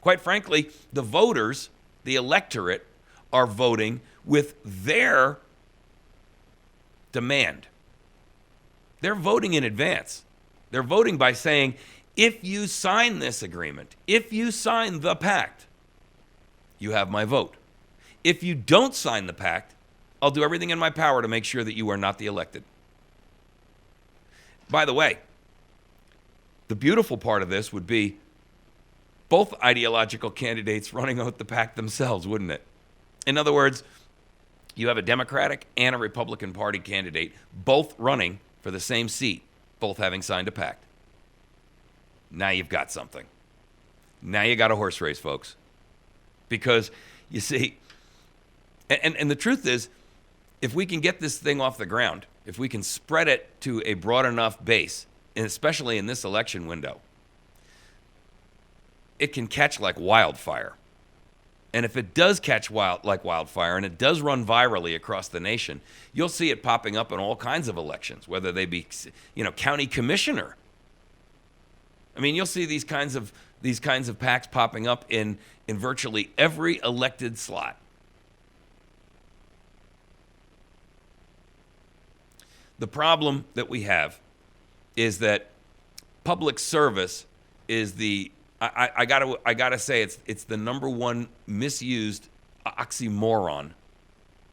Quite frankly, the voters, the electorate, are voting with their demand. They're voting in advance. They're voting by saying, if you sign this agreement, if you sign the pact, you have my vote. If you don't sign the pact, I'll do everything in my power to make sure that you are not the elected. By the way, the beautiful part of this would be both ideological candidates running out the pact themselves, wouldn't it? In other words, you have a Democratic and a Republican Party candidate both running for the same seat, both having signed a pact. Now you've got something. Now you got a horse race, folks. Because, you see, and the truth is, if we can get this thing off the ground, if we can spread it to a broad enough base, and especially in this election window, it can catch like wildfire. And if it does catch like wildfire, and it does run virally across the nation, you'll see it popping up in all kinds of elections, whether they be, county commissioner. I mean, you'll see these kinds of PACs popping up in virtually every elected slot. The problem that we have is that public service is I gotta say it's the number one misused oxymoron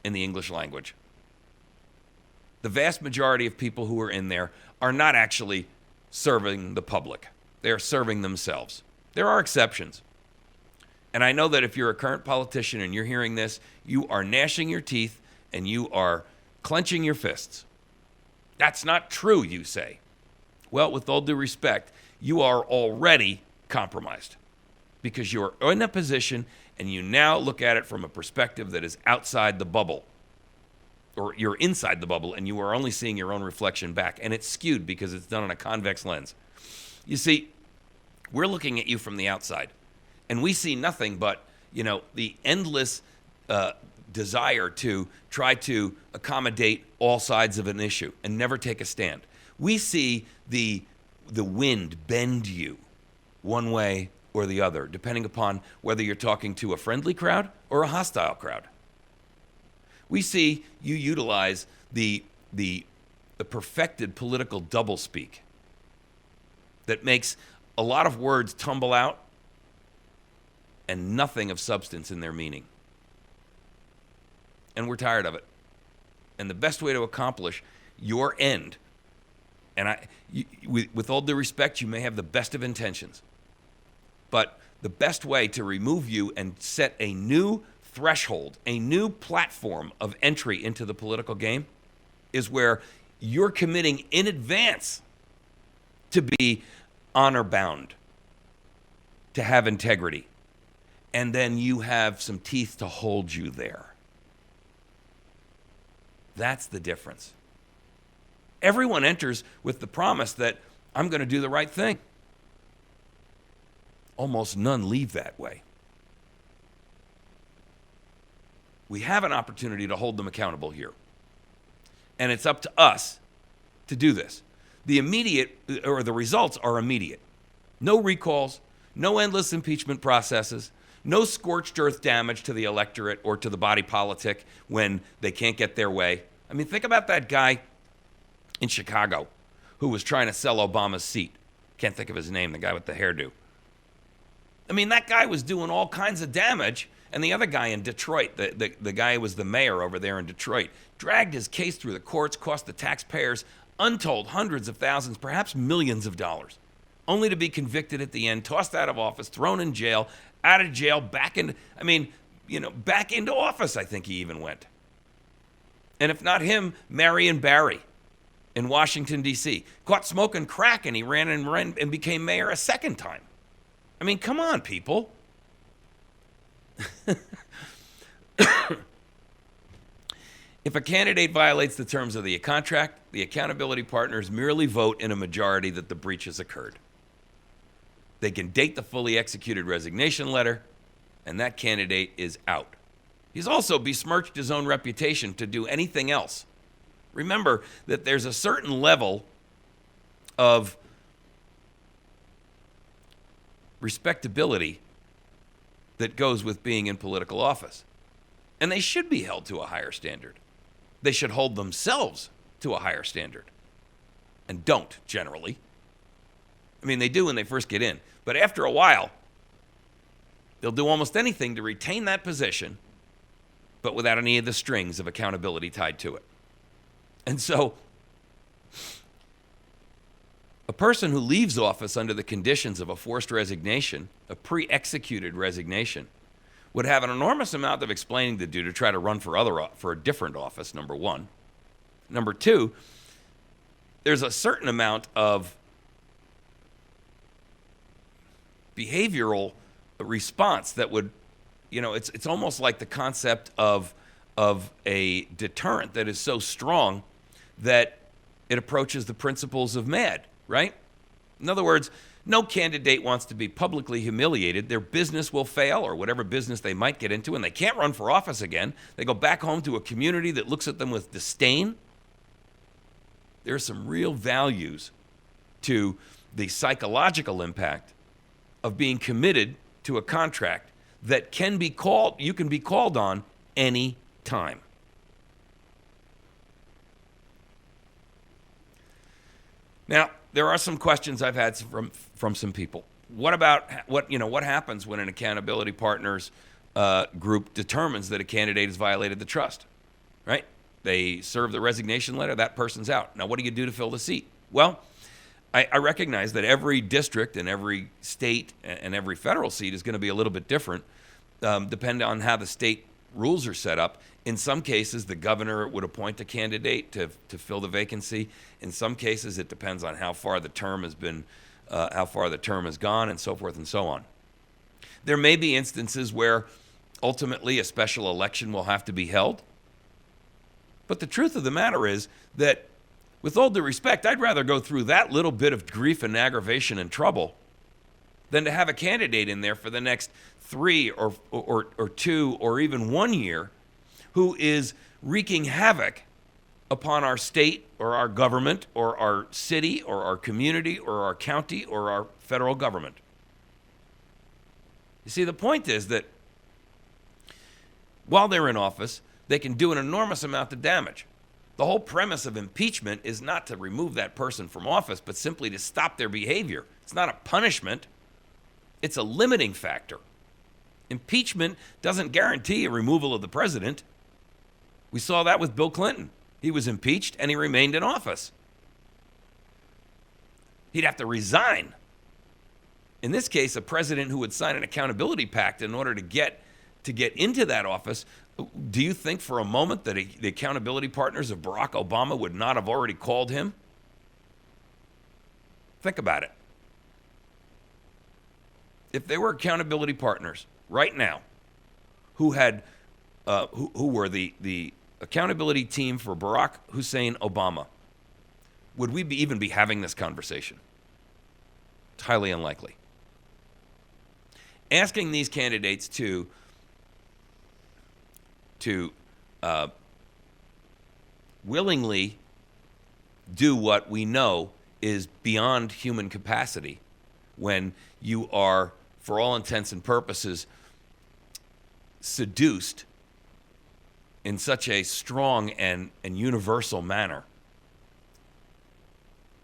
in the English language. The vast majority of people who are in there are not actually serving the public. They are serving themselves. There are exceptions. And I know that if you're a current politician and you're hearing this, you are gnashing your teeth and you are clenching your fists. That's not true, you say. Well, with all due respect, you are already compromised because you're in a position and you now look at it from a perspective that is outside the bubble, or you're inside the bubble and you are only seeing your own reflection back, and it's skewed because it's done on a convex lens. You see, we're looking at you from the outside and we see nothing but, the endless desire to try to accommodate all sides of an issue and never take a stand. We see the wind bend you one way or the other, depending upon whether you're talking to a friendly crowd or a hostile crowd. We see you utilize the perfected political doublespeak that makes a lot of words tumble out and nothing of substance in their meaning. And we're tired of it. And the best way to accomplish your end, and with all due respect, you may have the best of intentions, but the best way to remove you and set a new threshold, a new platform of entry into the political game is where you're committing in advance to be honor bound, to have integrity, and then you have some teeth to hold you there. That's the difference. Everyone enters with the promise that I'm going to do the right thing. Almost none leave that way. We have an opportunity to hold them accountable here. And it's up to us to do this. The results are immediate. No recalls, no endless impeachment processes, no scorched earth damage to the electorate or to the body politic when they can't get their way. I mean, think about that guy in Chicago who was trying to sell Obama's seat. Can't think of his name, the guy with the hairdo. I mean, that guy was doing all kinds of damage, and the other guy in Detroit, the guy who was the mayor over there in Detroit, dragged his case through the courts, cost the taxpayers untold hundreds of thousands, perhaps millions of dollars, only to be convicted at the end, tossed out of office, thrown in jail, out of jail, back into office, I think he even went. And if not him, Marion Barry, in Washington, D.C., caught smoking crack, and he ran and became mayor a second time. I mean, come on, people. If a candidate violates the terms of the contract, the accountability partners merely vote in a majority that the breach has occurred. They can date the fully executed resignation letter, and that candidate is out. He's also besmirched his own reputation to do anything else. Remember that there's a certain level of respectability that goes with being in political office. And they should be held to a higher standard. They should hold themselves to a higher standard. And don't, generally. I mean, they do when they first get in. But after a while, they'll do almost anything to retain that position, but without any of the strings of accountability tied to it. And so, a person who leaves office under the conditions of a forced resignation, a pre-executed resignation, would have an enormous amount of explaining to do to try to run for a different office, number one. Number two, there's a certain amount of behavioral response that would, it's almost like the concept of a deterrent that is so strong that it approaches the principles of MAD, right? In other words, no candidate wants to be publicly humiliated. Their business will fail, or whatever business they might get into, and they can't run for office again. They go back home to a community that looks at them with disdain. There are some real values to the psychological impact of being committed to a contract that you can be called on any time. Now, there are some questions I've had from some people. What happens when an accountability partners group determines that a candidate has violated the trust, right? They serve the resignation letter, that person's out. Now, what do you do to fill the seat? Well, I recognize that every district and every state and every federal seat is going to be a little bit different, depending on how the state rules are set up. In some cases, the governor would appoint a candidate to fill the vacancy. In some cases, it depends on how far the term has gone, and so forth and so on. There may be instances where ultimately a special election will have to be held. But the truth of the matter is that, with all due respect, I'd rather go through that little bit of grief and aggravation and trouble than to have a candidate in there for the next 3 or 2 or even 1 year who is wreaking havoc upon our state or our government or our city or our community or our county or our federal government. You see, the point is that while they're in office, they can do an enormous amount of damage. The whole premise of impeachment is not to remove that person from office, but simply to stop their behavior. It's not a punishment. It's a limiting factor. Impeachment doesn't guarantee a removal of the president. We saw that with Bill Clinton. He was impeached and he remained in office. He'd have to resign. In this case, a president who would sign an accountability pact in order to get into that office, do you think for a moment that the accountability partners of Barack Obama would not have already called him? Think about it. If they were accountability partners right now who were the accountability team for Barack Hussein Obama, would we even be having this conversation? It's highly unlikely. Asking these candidates to willingly do what we know is beyond human capacity when you are, for all intents and purposes, seduced in such a strong and universal manner,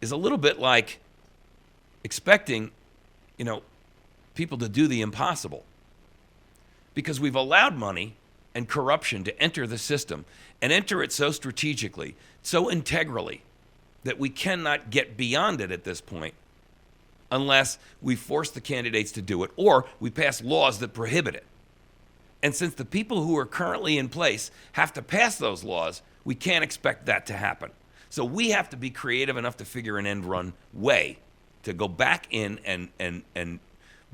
is a little bit like expecting, people to do the impossible. Because we've allowed money and corruption to enter the system, and enter it so strategically, so integrally, that we cannot get beyond it at this point unless we force the candidates to do it or we pass laws that prohibit it. And since the people who are currently in place have to pass those laws, we can't expect that to happen. So we have to be creative enough to figure an end run way to go back in and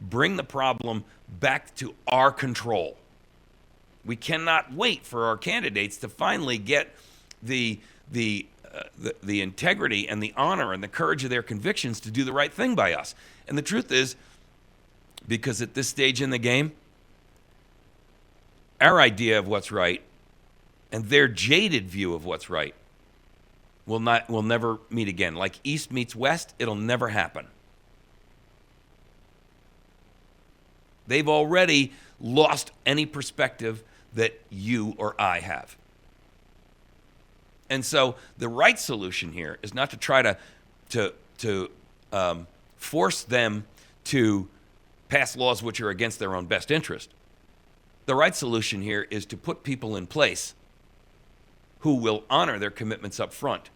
bring the problem back to our control. We cannot wait for our candidates to finally get the integrity and the honor and the courage of their convictions to do the right thing by us. And the truth is, because at this stage in the game, our idea of what's right and their jaded view of what's right will never meet again. Like East meets West, it'll never happen. They've already lost any perspective that you or I have. And so the right solution here is not to try to force them to pass laws which are against their own best interest. The right solution here is to put people in place who will honor their commitments up front,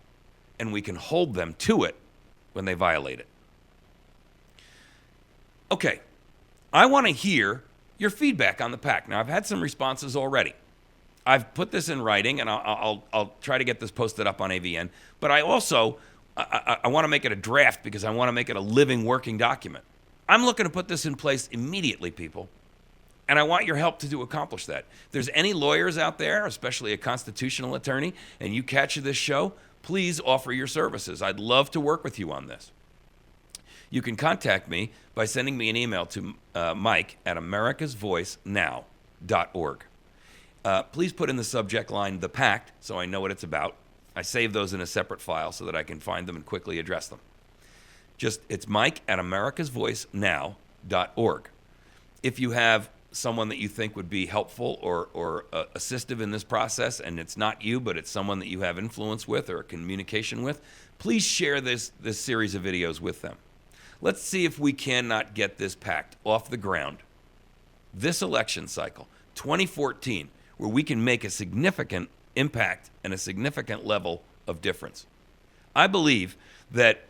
and we can hold them to it when they violate it. Okay, I want to hear your feedback on the Pact. Now, I've had some responses already. I've put this in writing, and I'll try to get this posted up on AVN, but I also I want to make it a draft because I want to make it a living, working document. I'm looking to put this in place immediately, people. And I want your help to accomplish that. If there's any lawyers out there, especially a constitutional attorney, and you catch this show, please offer your services. I'd love to work with you on this. You can contact me by sending me an email to Mike at americasvoicenow.org. Please put in the subject line, The Pact, so I know what it's about. I save those in a separate file so that I can find them and quickly address them. It's Mike at americasvoicenow.org. If you have someone that you think would be helpful or assistive in this process, and it's not you, but it's someone that you have influence with or communication with, please share this series of videos with them. Let's see if we cannot get this pact off the ground this election cycle, 2014, where we can make a significant impact and a significant level of difference. I believe that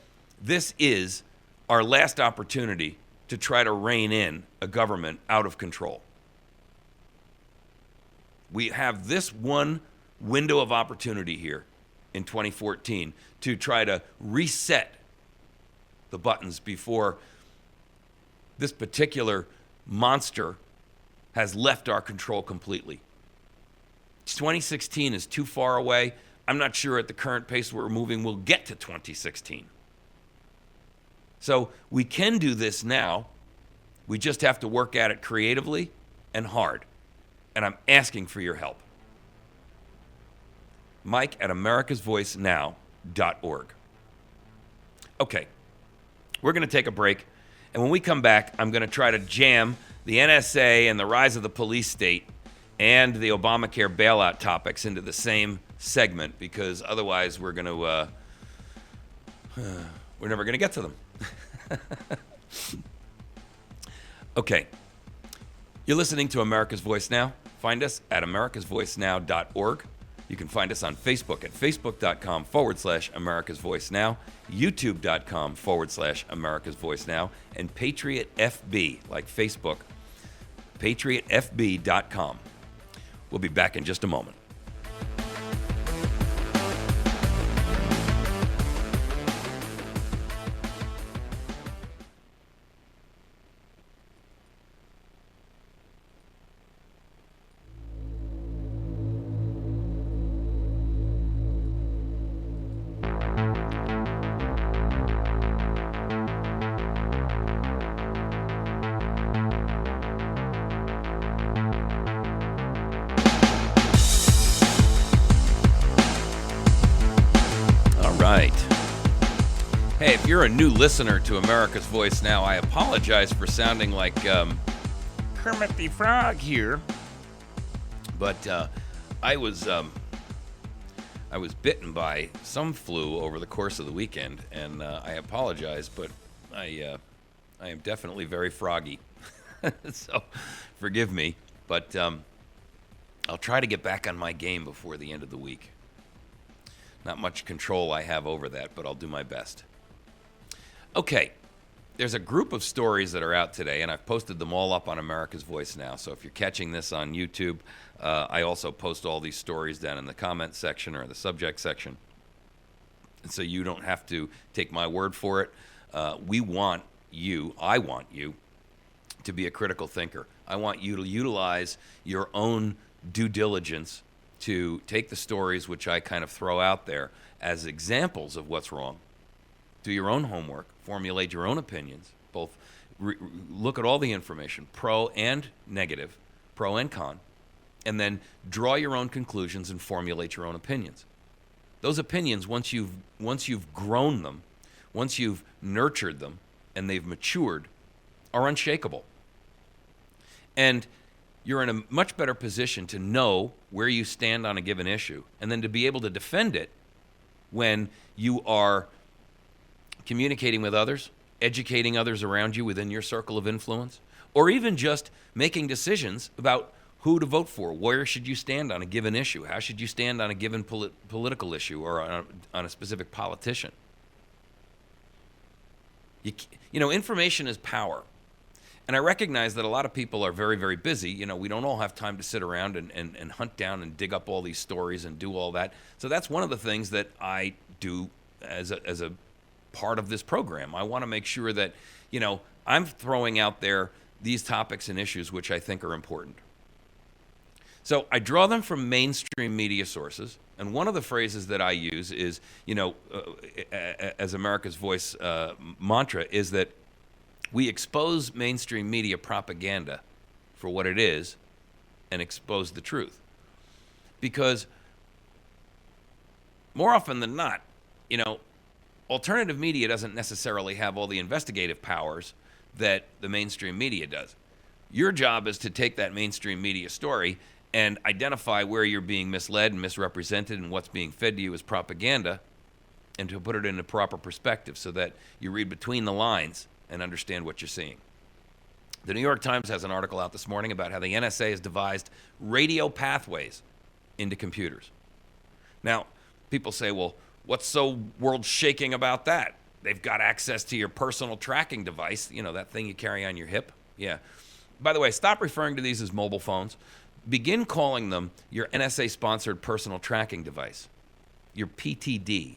this is our last opportunity to try to rein in a government out of control. We have this one window of opportunity here in 2014 to try to reset the buttons before this particular monster has left our control completely. 2016 is too far away. I'm not sure at the current pace we're moving we'll get to 2016. So we can do this now. We just have to work at it creatively and hard. And I'm asking for your help. Mike at americasvoicenow.org. Okay, we're going to take a break. And when we come back, I'm going to try to jam the NSA and the rise of the police state and the Obamacare bailout topics into the same segment, because otherwise we're going to we're never going to get to them. Okay. You're listening to America's Voice Now. Find us at americasvoicenow.org. You can find us on Facebook at facebook.com/America's Voice Now, youtube.com/America's Voice Now, and Patriot FB, like Facebook, patriotfb.com. We'll be back in just a moment. Hey, if you're a new listener to America's Voice Now, I apologize for sounding like Kermit the Frog here. But I was bitten by some flu over the course of the weekend, and I apologize, but I am definitely very froggy. So forgive me, but I'll try to get back on my game before the end of the week. Not much control I have over that, but I'll do my best. Okay, there's a group of stories that are out today, and I've posted them all up on America's Voice Now. So if you're catching this on YouTube, I also post all these stories down in the comment section or the subject section. And so you don't have to take my word for it. I want you to be a critical thinker. I want you to utilize your own due diligence to take the stories which I kind of throw out there as examples of what's wrong. Do your own homework, formulate your own opinions, both look at all the information, pro and negative, pro and con, and then draw your own conclusions and formulate your own opinions. Those opinions, once you've grown them, once you've nurtured them, and they've matured, are unshakable. And you're in a much better position to know where you stand on a given issue, and then to be able to defend it when you are communicating with others, educating others around you within your circle of influence, or even just making decisions about who to vote for. Where should you stand on a given issue? How should you stand on a given political issue or on a specific politician? Information is power. And I recognize that a lot of people are very, very busy. We don't all have time to sit around and hunt down and dig up all these stories and do all that. So that's one of the things that I do as a part of this program. I want to make sure that, I'm throwing out there these topics and issues which I think are important. So I draw them from mainstream media sources, and one of the phrases that I use is, as America's Voice mantra, is that we expose mainstream media propaganda for what it is and expose the truth. Because more often than not, alternative media doesn't necessarily have all the investigative powers that the mainstream media does. Your job is to take that mainstream media story and identify where you're being misled and misrepresented and what's being fed to you as propaganda, and to put it in a proper perspective so that you read between the lines and understand what you're seeing. The New York Times has an article out this morning about how the NSA has devised radio pathways into computers. Now, people say, well, what's so world-shaking about that? They've got access to your personal tracking device, that thing you carry on your hip. Yeah. By the way, stop referring to these as mobile phones. Begin calling them your NSA-sponsored personal tracking device, your PTD,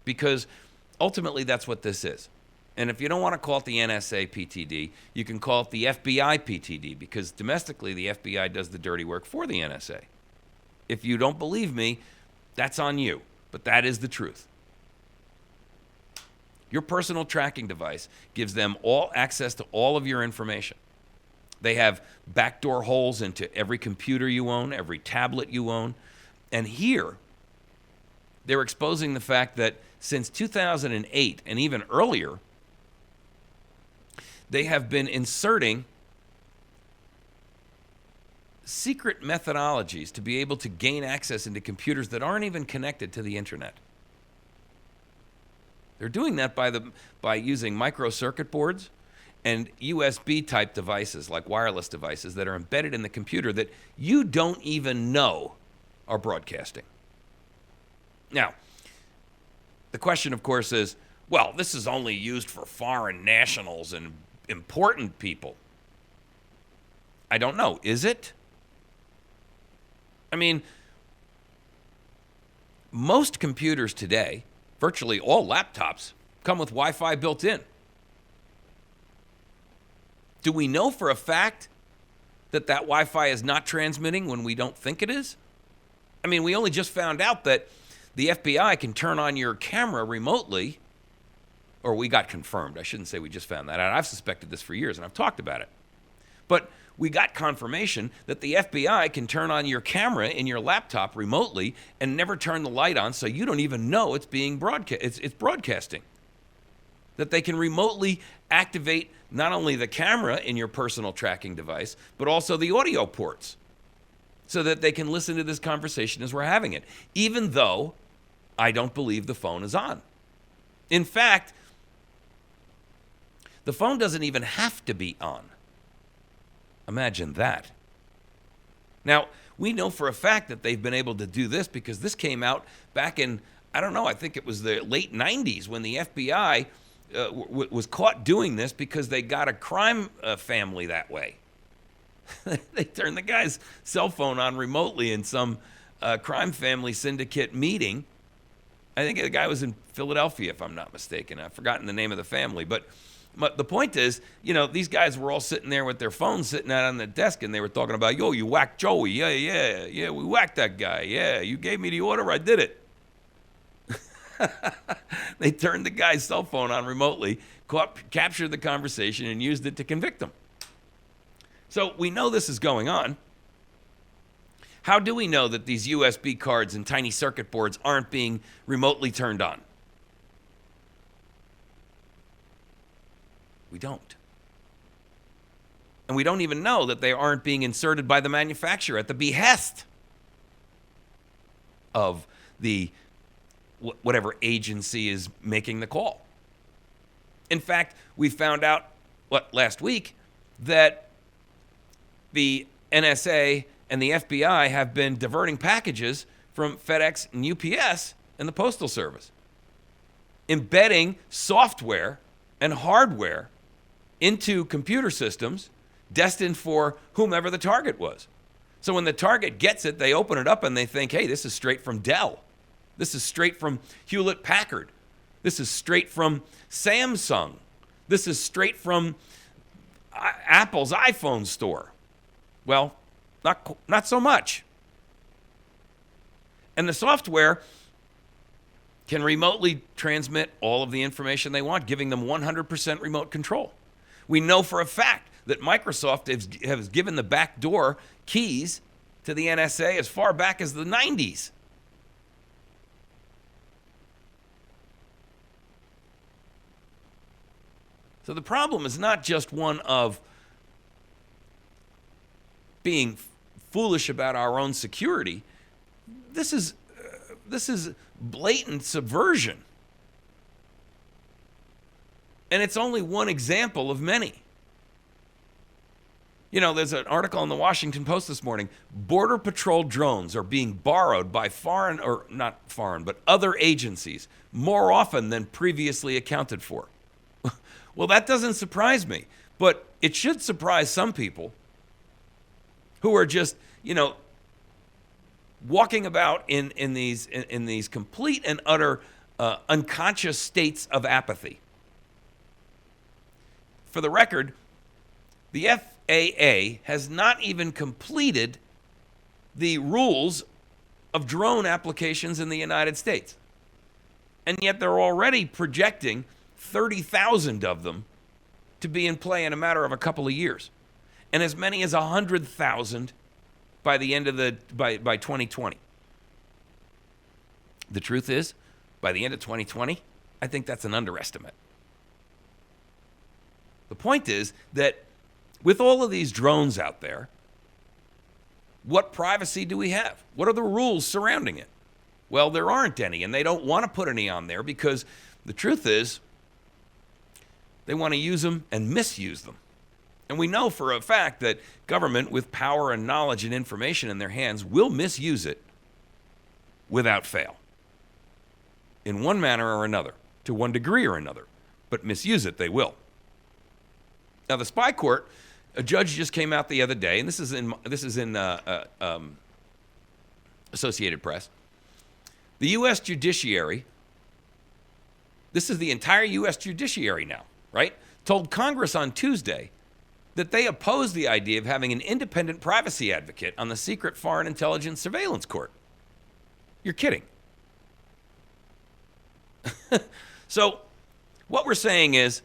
because ultimately that's what this is. And if you don't want to call it the NSA PTD, you can call it the FBI PTD, because domestically the FBI does the dirty work for the NSA. If you don't believe me, that's on you, but that is the truth. Your personal tracking device gives them all access to all of your information. They have backdoor holes into every computer you own, every tablet you own. And here, they're exposing the fact that since 2008 and even earlier, they have been inserting secret methodologies to be able to gain access into computers that aren't even connected to the internet. They're doing that by using micro circuit boards and USB-type devices, like wireless devices, that are embedded in the computer that you don't even know are broadcasting. Now, the question, of course, is, well, this is only used for foreign nationals and important people. I don't know. Is it? I mean, most computers today, virtually all laptops, come with Wi-Fi built in. Do we know for a fact that Wi-Fi is not transmitting when we don't think it is? I mean, we only just found out that the FBI can turn on your camera remotely, or we got confirmed. I shouldn't say we just found that out. I've suspected this for years, and I've talked about it. But we got confirmation that the FBI can turn on your camera in your laptop remotely and never turn the light on, so you don't even know it's being broadcast. It's broadcasting. That they can remotely activate not only the camera in your personal tracking device, but also the audio ports, so that they can listen to this conversation as we're having it, even though I don't believe the phone is on. In fact, the phone doesn't even have to be on. Imagine that. Now, we know for a fact that they've been able to do this because this came out back in, I think it was the late 90s when the FBI was caught doing this because they got a crime family that way. They turned the guy's cell phone on remotely in some crime family syndicate meeting I think the guy was in Philadelphia, if I'm not mistaken. I've forgotten the name of the family. But the point is, these guys were all sitting there with their phones sitting out on the desk, and they were talking about, yo, you whacked Joey. Yeah, we whacked that guy. Yeah, you gave me the order, I did it. They turned the guy's cell phone on remotely, captured the conversation, and used it to convict him. So we know this is going on. How do we know that these USB cards and tiny circuit boards aren't being remotely turned on? We don't. And we don't even know that they aren't being inserted by the manufacturer at the behest of the whatever agency is making the call. In fact, we found out last week that the NSA and the FBI have been diverting packages from FedEx and UPS and the Postal Service, embedding software and hardware into computer systems destined for whomever the target was. So when the target gets it, they open it up and they think, hey, this is straight from Dell. This is straight from Hewlett Packard. This is straight from Samsung. This is straight from Apple's iPhone store. Well, not so much. And the software can remotely transmit all of the information they want, giving them 100% remote control. We know for a fact that Microsoft has given the backdoor keys to the NSA as far back as the 90s. So the problem is not just one of being foolish about our own security. This is blatant subversion. And it's only one example of many. There's an article in the Washington Post this morning. Border Patrol drones are being borrowed by other agencies more often than previously accounted for. Well, that doesn't surprise me, but it should surprise some people who are just, walking about in these complete and utter unconscious states of apathy. For the record, the FAA has not even completed the rules of drone applications in the United States. And yet they're already projecting 30,000 of them to be in play in a matter of a couple of years, and as many as 100,000 by the end of by 2020. The truth is, by the end of 2020, I think that's an underestimate. The point is that with all of these drones out there, what privacy do we have? What are the rules surrounding it? Well, there aren't any, and they don't want to put any on there because the truth is, they want to use them and misuse them. And we know for a fact that government with power and knowledge and information in their hands will misuse it without fail. In one manner or another, to one degree or another. But misuse it, they will. Now, the spy court, a judge just came out the other day, and this is in Associated Press. The U.S. judiciary, this is the entire U.S. judiciary now, right, told Congress on Tuesday that they oppose the idea of having an independent privacy advocate on the secret foreign intelligence surveillance court. You're kidding. So what we're saying is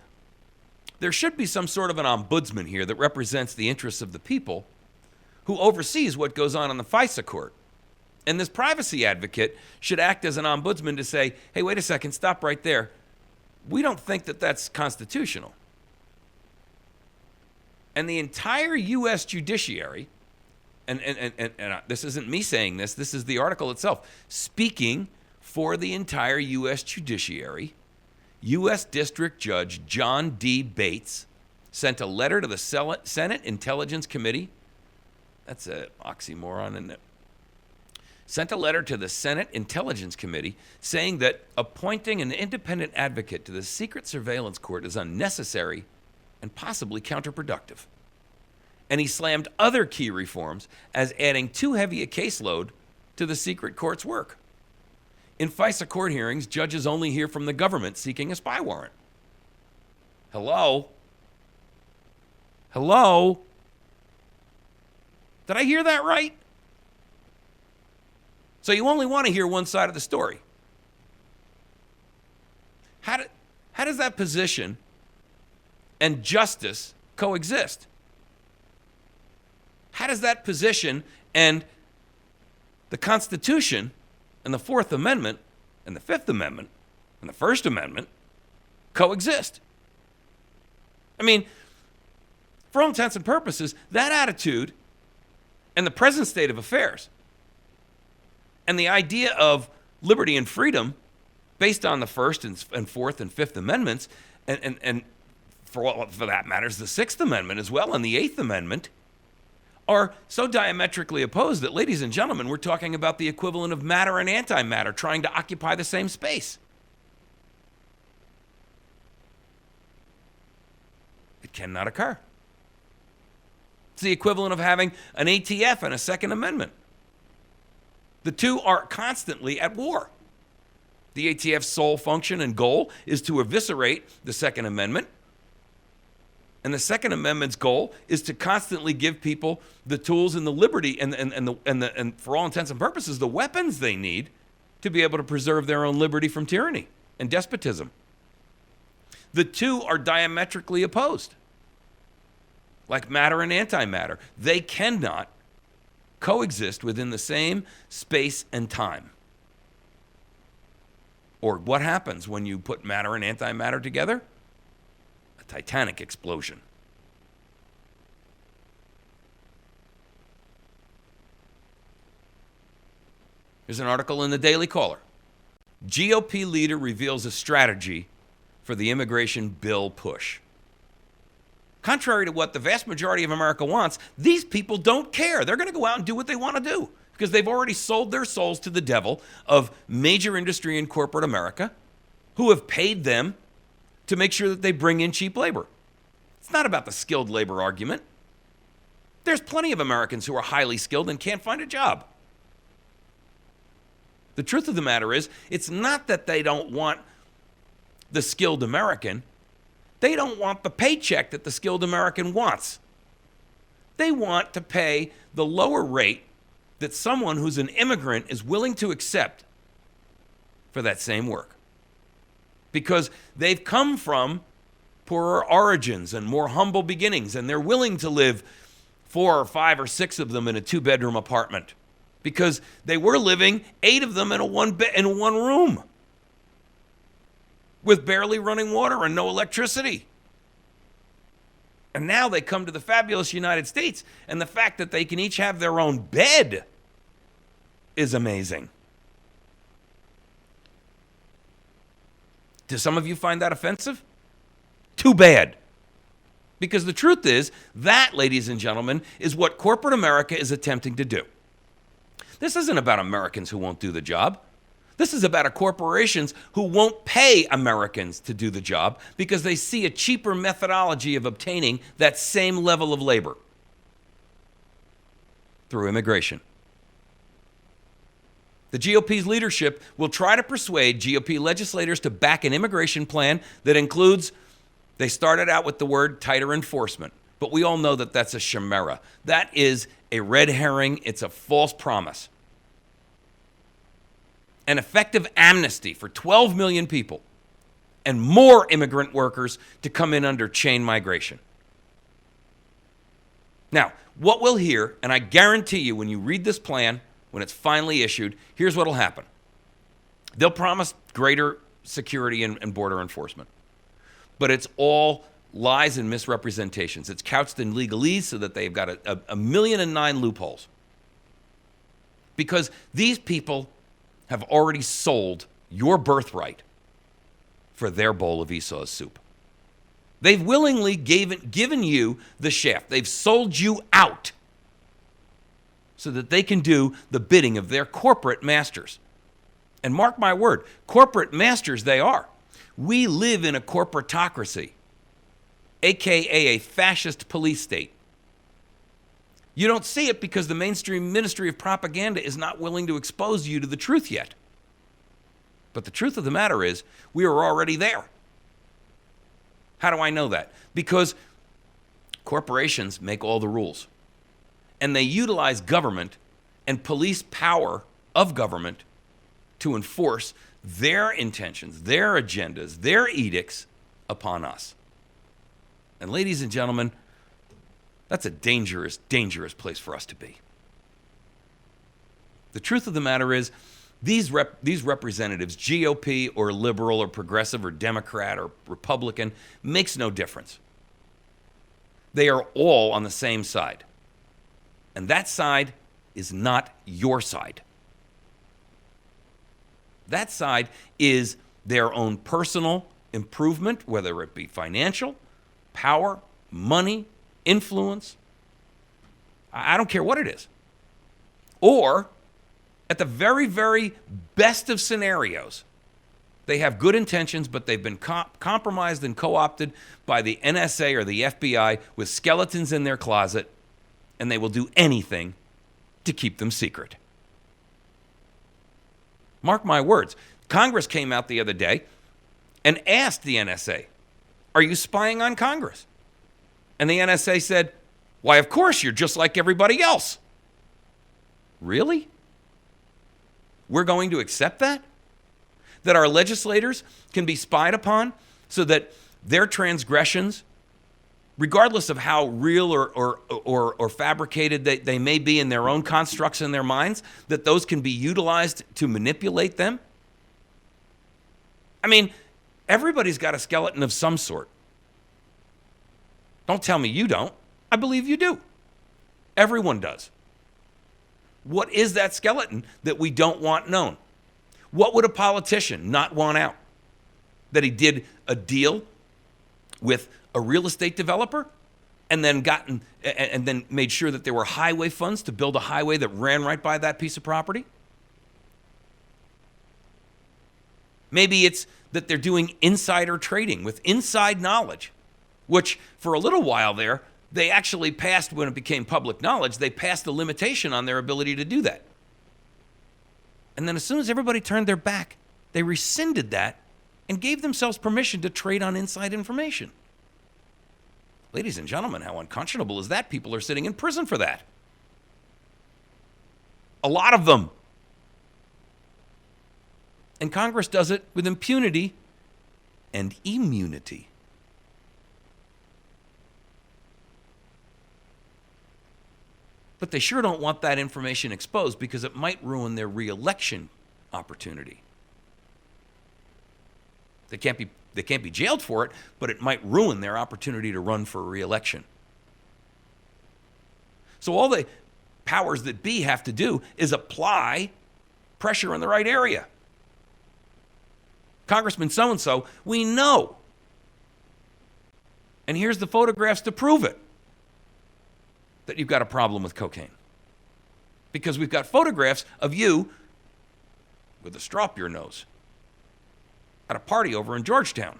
there should be some sort of an ombudsman here that represents the interests of the people who oversees what goes on in the FISA court. And this privacy advocate should act as an ombudsman to say, hey, wait a second, stop right there. We don't think that that's constitutional. And the entire U.S. judiciary, and this isn't me saying this, this is the article itself, speaking for the entire U.S. judiciary, U.S. District Judge John D. Bates sent a letter to the Senate Intelligence Committee. That's an oxymoron, isn't it? Sent a letter to the Senate Intelligence Committee saying that appointing an independent advocate to the secret surveillance court is unnecessary and possibly counterproductive. And he slammed other key reforms as adding too heavy a caseload to the secret court's work. In FISA court hearings, judges only hear from the government seeking a spy warrant. Hello? Hello? Did I hear that right? So you only want to hear one side of the story. How does that position and justice coexist? How does that position and the Constitution and the Fourth Amendment and the Fifth Amendment and the First Amendment coexist? I mean, for all intents and purposes, that attitude and the present state of affairs and the idea of liberty and freedom based on the First and Fourth and Fifth Amendments, and for that matters, the Sixth Amendment as well, and the Eighth Amendment, are so diametrically opposed that, ladies and gentlemen, we're talking about the equivalent of matter and antimatter trying to occupy the same space. It cannot occur. It's the equivalent of having an ATF and a Second Amendment. The two are constantly at war. The ATF's sole function and goal is to eviscerate the Second Amendment. And the Second Amendment's goal is to constantly give people the tools and the liberty and for all intents and purposes, the weapons they need to be able to preserve their own liberty from tyranny and despotism. The two are diametrically opposed, like matter and antimatter. They cannot coexist within the same space and time. Or what happens when you put matter and antimatter together? A titanic explosion. Here's an article in the Daily Caller. GOP leader reveals a strategy for the immigration bill push. Contrary to what the vast majority of America wants, these people don't care. They're going to go out and do what they want to do because they've already sold their souls to the devil of major industry and corporate America, who have paid them to make sure that they bring in cheap labor. It's not about the skilled labor argument. There's plenty of Americans who are highly skilled and can't find a job. The truth of the matter is, it's not that they don't want the skilled American. They don't want the paycheck that the skilled American wants. They want to pay the lower rate that someone who's an immigrant is willing to accept for that same work. Because they've come from poorer origins and more humble beginnings, and they're willing to live 4 or 5 or 6 of them in a 2-bedroom apartment. Because they were living 8 of them in one room with barely running water and no electricity. And now they come to the fabulous United States, and the fact that they can each have their own bed is amazing. Do some of you find that offensive? Too bad. Because the truth is, that, ladies and gentlemen, is what corporate America is attempting to do. This isn't about Americans who won't do the job. This is about corporations who won't pay Americans to do the job because they see a cheaper methodology of obtaining that same level of labor through immigration. The GOP's leadership will try to persuade GOP legislators to back an immigration plan that includes, they started out with the word tighter enforcement, but we all know that that's a chimera. That is a red herring. It's a false promise. An effective amnesty for 12 million people and more immigrant workers to come in under chain migration. Now, what we'll hear, and I guarantee you when you read this plan, when it's finally issued, here's what will happen. They'll promise greater security and border enforcement, but it's all lies and misrepresentations. It's couched in legalese so that they've got a 1,000,009 loopholes. Because these people have already sold your birthright for their bowl of Esau's soup. They've willingly given you the shaft. They've sold you out so that they can do the bidding of their corporate masters. And mark my word, corporate masters they are. We live in a corporatocracy, aka a fascist police state. You don't see it because the mainstream ministry of propaganda is not willing to expose you to the truth yet. But the truth of the matter is, we are already there. How do I know that? Because corporations make all the rules. And they utilize government and police power of government to enforce their intentions, their agendas, their edicts upon us. And ladies and gentlemen, that's a dangerous, dangerous place for us to be. The truth of the matter is, these representatives, GOP or liberal or progressive or Democrat or Republican, makes no difference. They are all on the same side. And that side is not your side. That side is their own personal improvement, whether it be financial, power, money, influence. I don't care what it is. Or, at the very, very best of scenarios, they have good intentions, but they've been compromised and co-opted by the NSA or the FBI with skeletons in their closet, and they will do anything to keep them secret. Mark my words. Congress came out the other day and asked the NSA, "Are you spying on Congress?" And the NSA said, "Why, of course, you're just like everybody else." Really? We're going to accept that? That our legislators can be spied upon so that their transgressions, regardless of how real or fabricated they may be in their own constructs in their minds, that those can be utilized to manipulate them? I mean, everybody's got a skeleton of some sort. Don't tell me you don't. I believe you do. Everyone does. What is that skeleton that we don't want known? What would a politician not want out? That he did a deal with a real estate developer and then made sure that there were highway funds to build a highway that ran right by that piece of property? Maybe it's that they're doing insider trading with inside knowledge, which for a little while there, they actually passed, when it became public knowledge, they passed the limitation on their ability to do that. And then as soon as everybody turned their back, they rescinded that and gave themselves permission to trade on inside information. Ladies and gentlemen, how unconscionable is that? People are sitting in prison for that. A lot of them. And Congress does it with impunity and immunity. But they sure don't want that information exposed because it might ruin their re-election opportunity. They can't be jailed for it, but it might ruin their opportunity to run for re-election. So all the powers that be have to do is apply pressure in the right area. Congressman so-and-so, we know. And here's the photographs to prove it, that you've got a problem with cocaine. Because we've got photographs of you with a straw up your nose at a party over in Georgetown.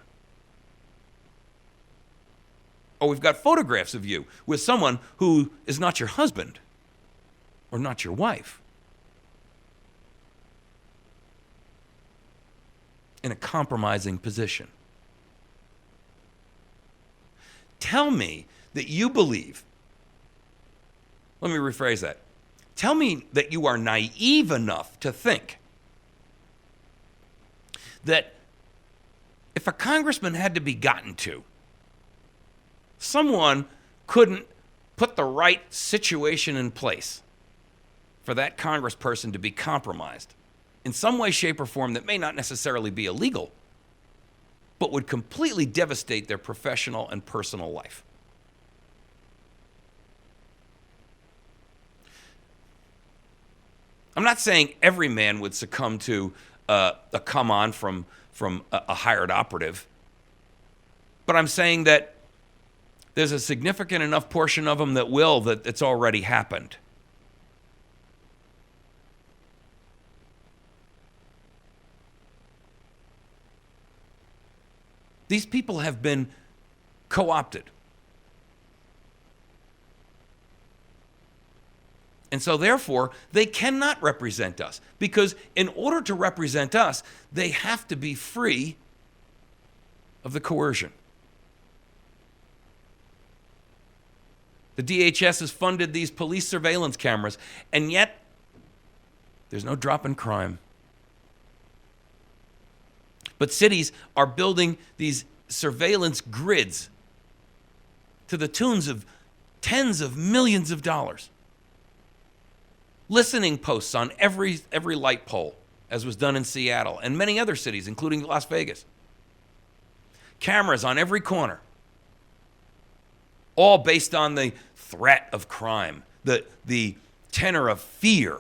Or we've got photographs of you with someone who is not your husband or not your wife in a compromising position. Tell me that you believe. Let me rephrase that. Tell me that you are naive enough to think that if a congressman had to be gotten to, someone couldn't put the right situation in place for that congressperson to be compromised in some way, shape, or form that may not necessarily be illegal, but would completely devastate their professional and personal life. I'm not saying every man would succumb to a come on from a hired operative, but I'm saying that there's a significant enough portion of them that will, that it's already happened. These people have been co-opted. And so therefore, they cannot represent us, because in order to represent us, they have to be free of the coercion. The DHS has funded these police surveillance cameras, and yet there's no drop in crime. But cities are building these surveillance grids to the tunes of tens of millions of dollars. Listening posts on every light pole, as was done in Seattle and many other cities, including Las Vegas. Cameras on every corner, all based on the threat of crime, the tenor of fear.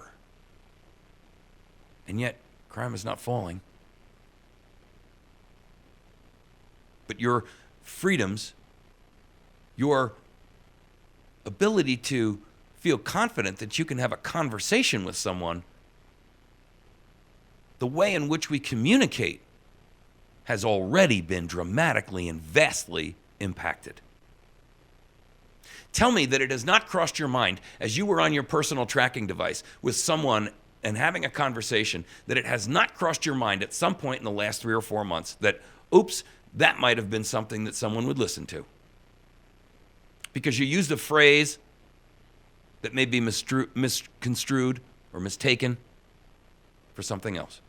And yet, crime is not falling. But your freedoms, your ability to feel confident that you can have a conversation with someone, the way in which we communicate has already been dramatically and vastly impacted. Tell me that it has not crossed your mind as you were on your personal tracking device with someone and having a conversation, that it has not crossed your mind at some point in the last 3 or 4 months that, oops, that might have been something that someone would listen to. Because you used a phrase that may be misconstrued or mistaken for something else.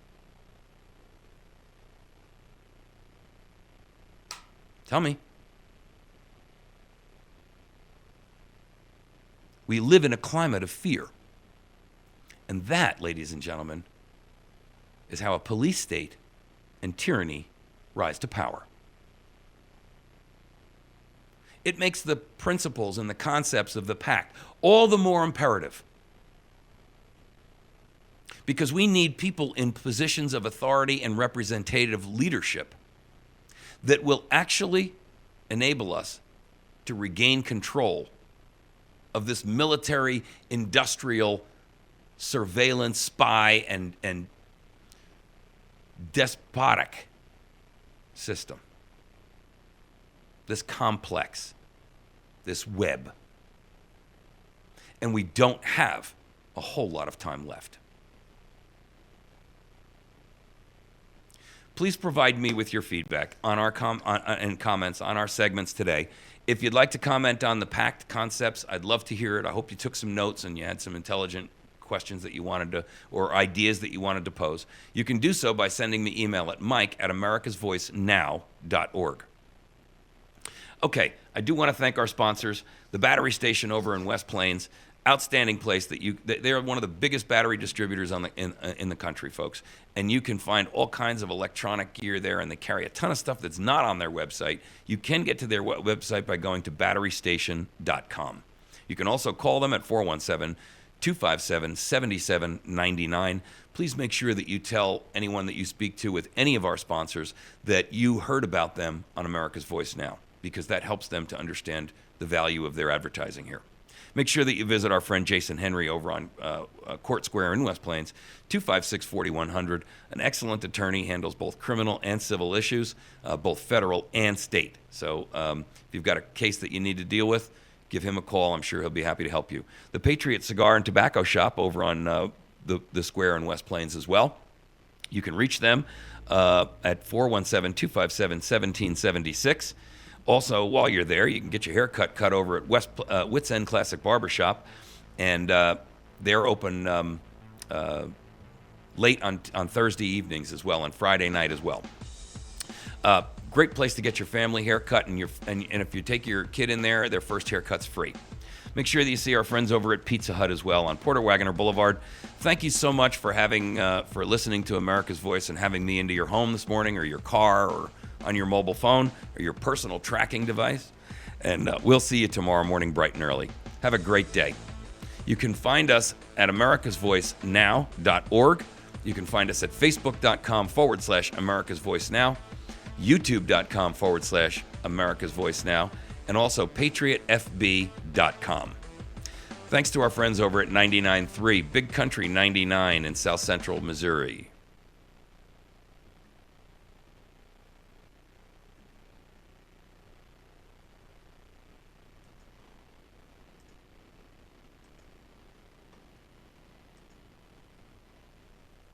Tell me. We live in a climate of fear. And that, ladies and gentlemen, is how a police state and tyranny rise to power. It makes the principles and the concepts of the Pact all the more imperative, because we need people in positions of authority and representative leadership that will actually enable us to regain control of this military, industrial, surveillance, spy, and despotic system. This complex, this web. And we don't have a whole lot of time left. Please provide me with your feedback on our and comments on our segments today. If you'd like to comment on the Pact concepts, I'd love to hear it. I hope you took some notes and you had some intelligent questions that you wanted to, or ideas that you wanted to pose. You can do so by sending me email at mike@americasvoicenow.org. Okay, I do want to thank our sponsors, the battery station over in West Plains. Outstanding place they're one of the biggest battery distributors in the country, folks. And you can find all kinds of electronic gear there, and they carry a ton of stuff that's not on their website. You can get to their website by going to batterystation.com. You can also call them at 417-257-7799. Please make sure that you tell anyone that you speak to with any of our sponsors that you heard about them on America's Voice Now, because that helps them to understand the value of their advertising here. Make sure that you visit our friend Jason Henry over on Court Square in West Plains, 256-4100. An excellent attorney, handles both criminal and civil issues, both federal and state. So if you've got a case that you need to deal with, give him a call. I'm sure he'll be happy to help you. The Patriot Cigar and Tobacco Shop over on the square in West Plains as well. You can reach them at 417-257-1776. Also, while you're there, you can get your haircut cut over at Wits End Classic Barbershop, and they're open late on Thursday evenings as well, and Friday night as well. Great place to get your family haircut, and if you take your kid in there, their first haircut's free. Make sure that you see our friends over at Pizza Hut as well on Porter Wagoner Boulevard. Thank you so much for for listening to America's Voice and having me into your home this morning, or your car, or on your mobile phone, or your personal tracking device. And we'll see you tomorrow morning bright and early. Have a great day. You can find us at americasvoicenow.org. You can find us at facebook.com/America's Voice Now, youtube.com/America's Voice Now, and also patriotfb.com. Thanks to our friends over at 99.3 Big Country 99 in South Central Missouri.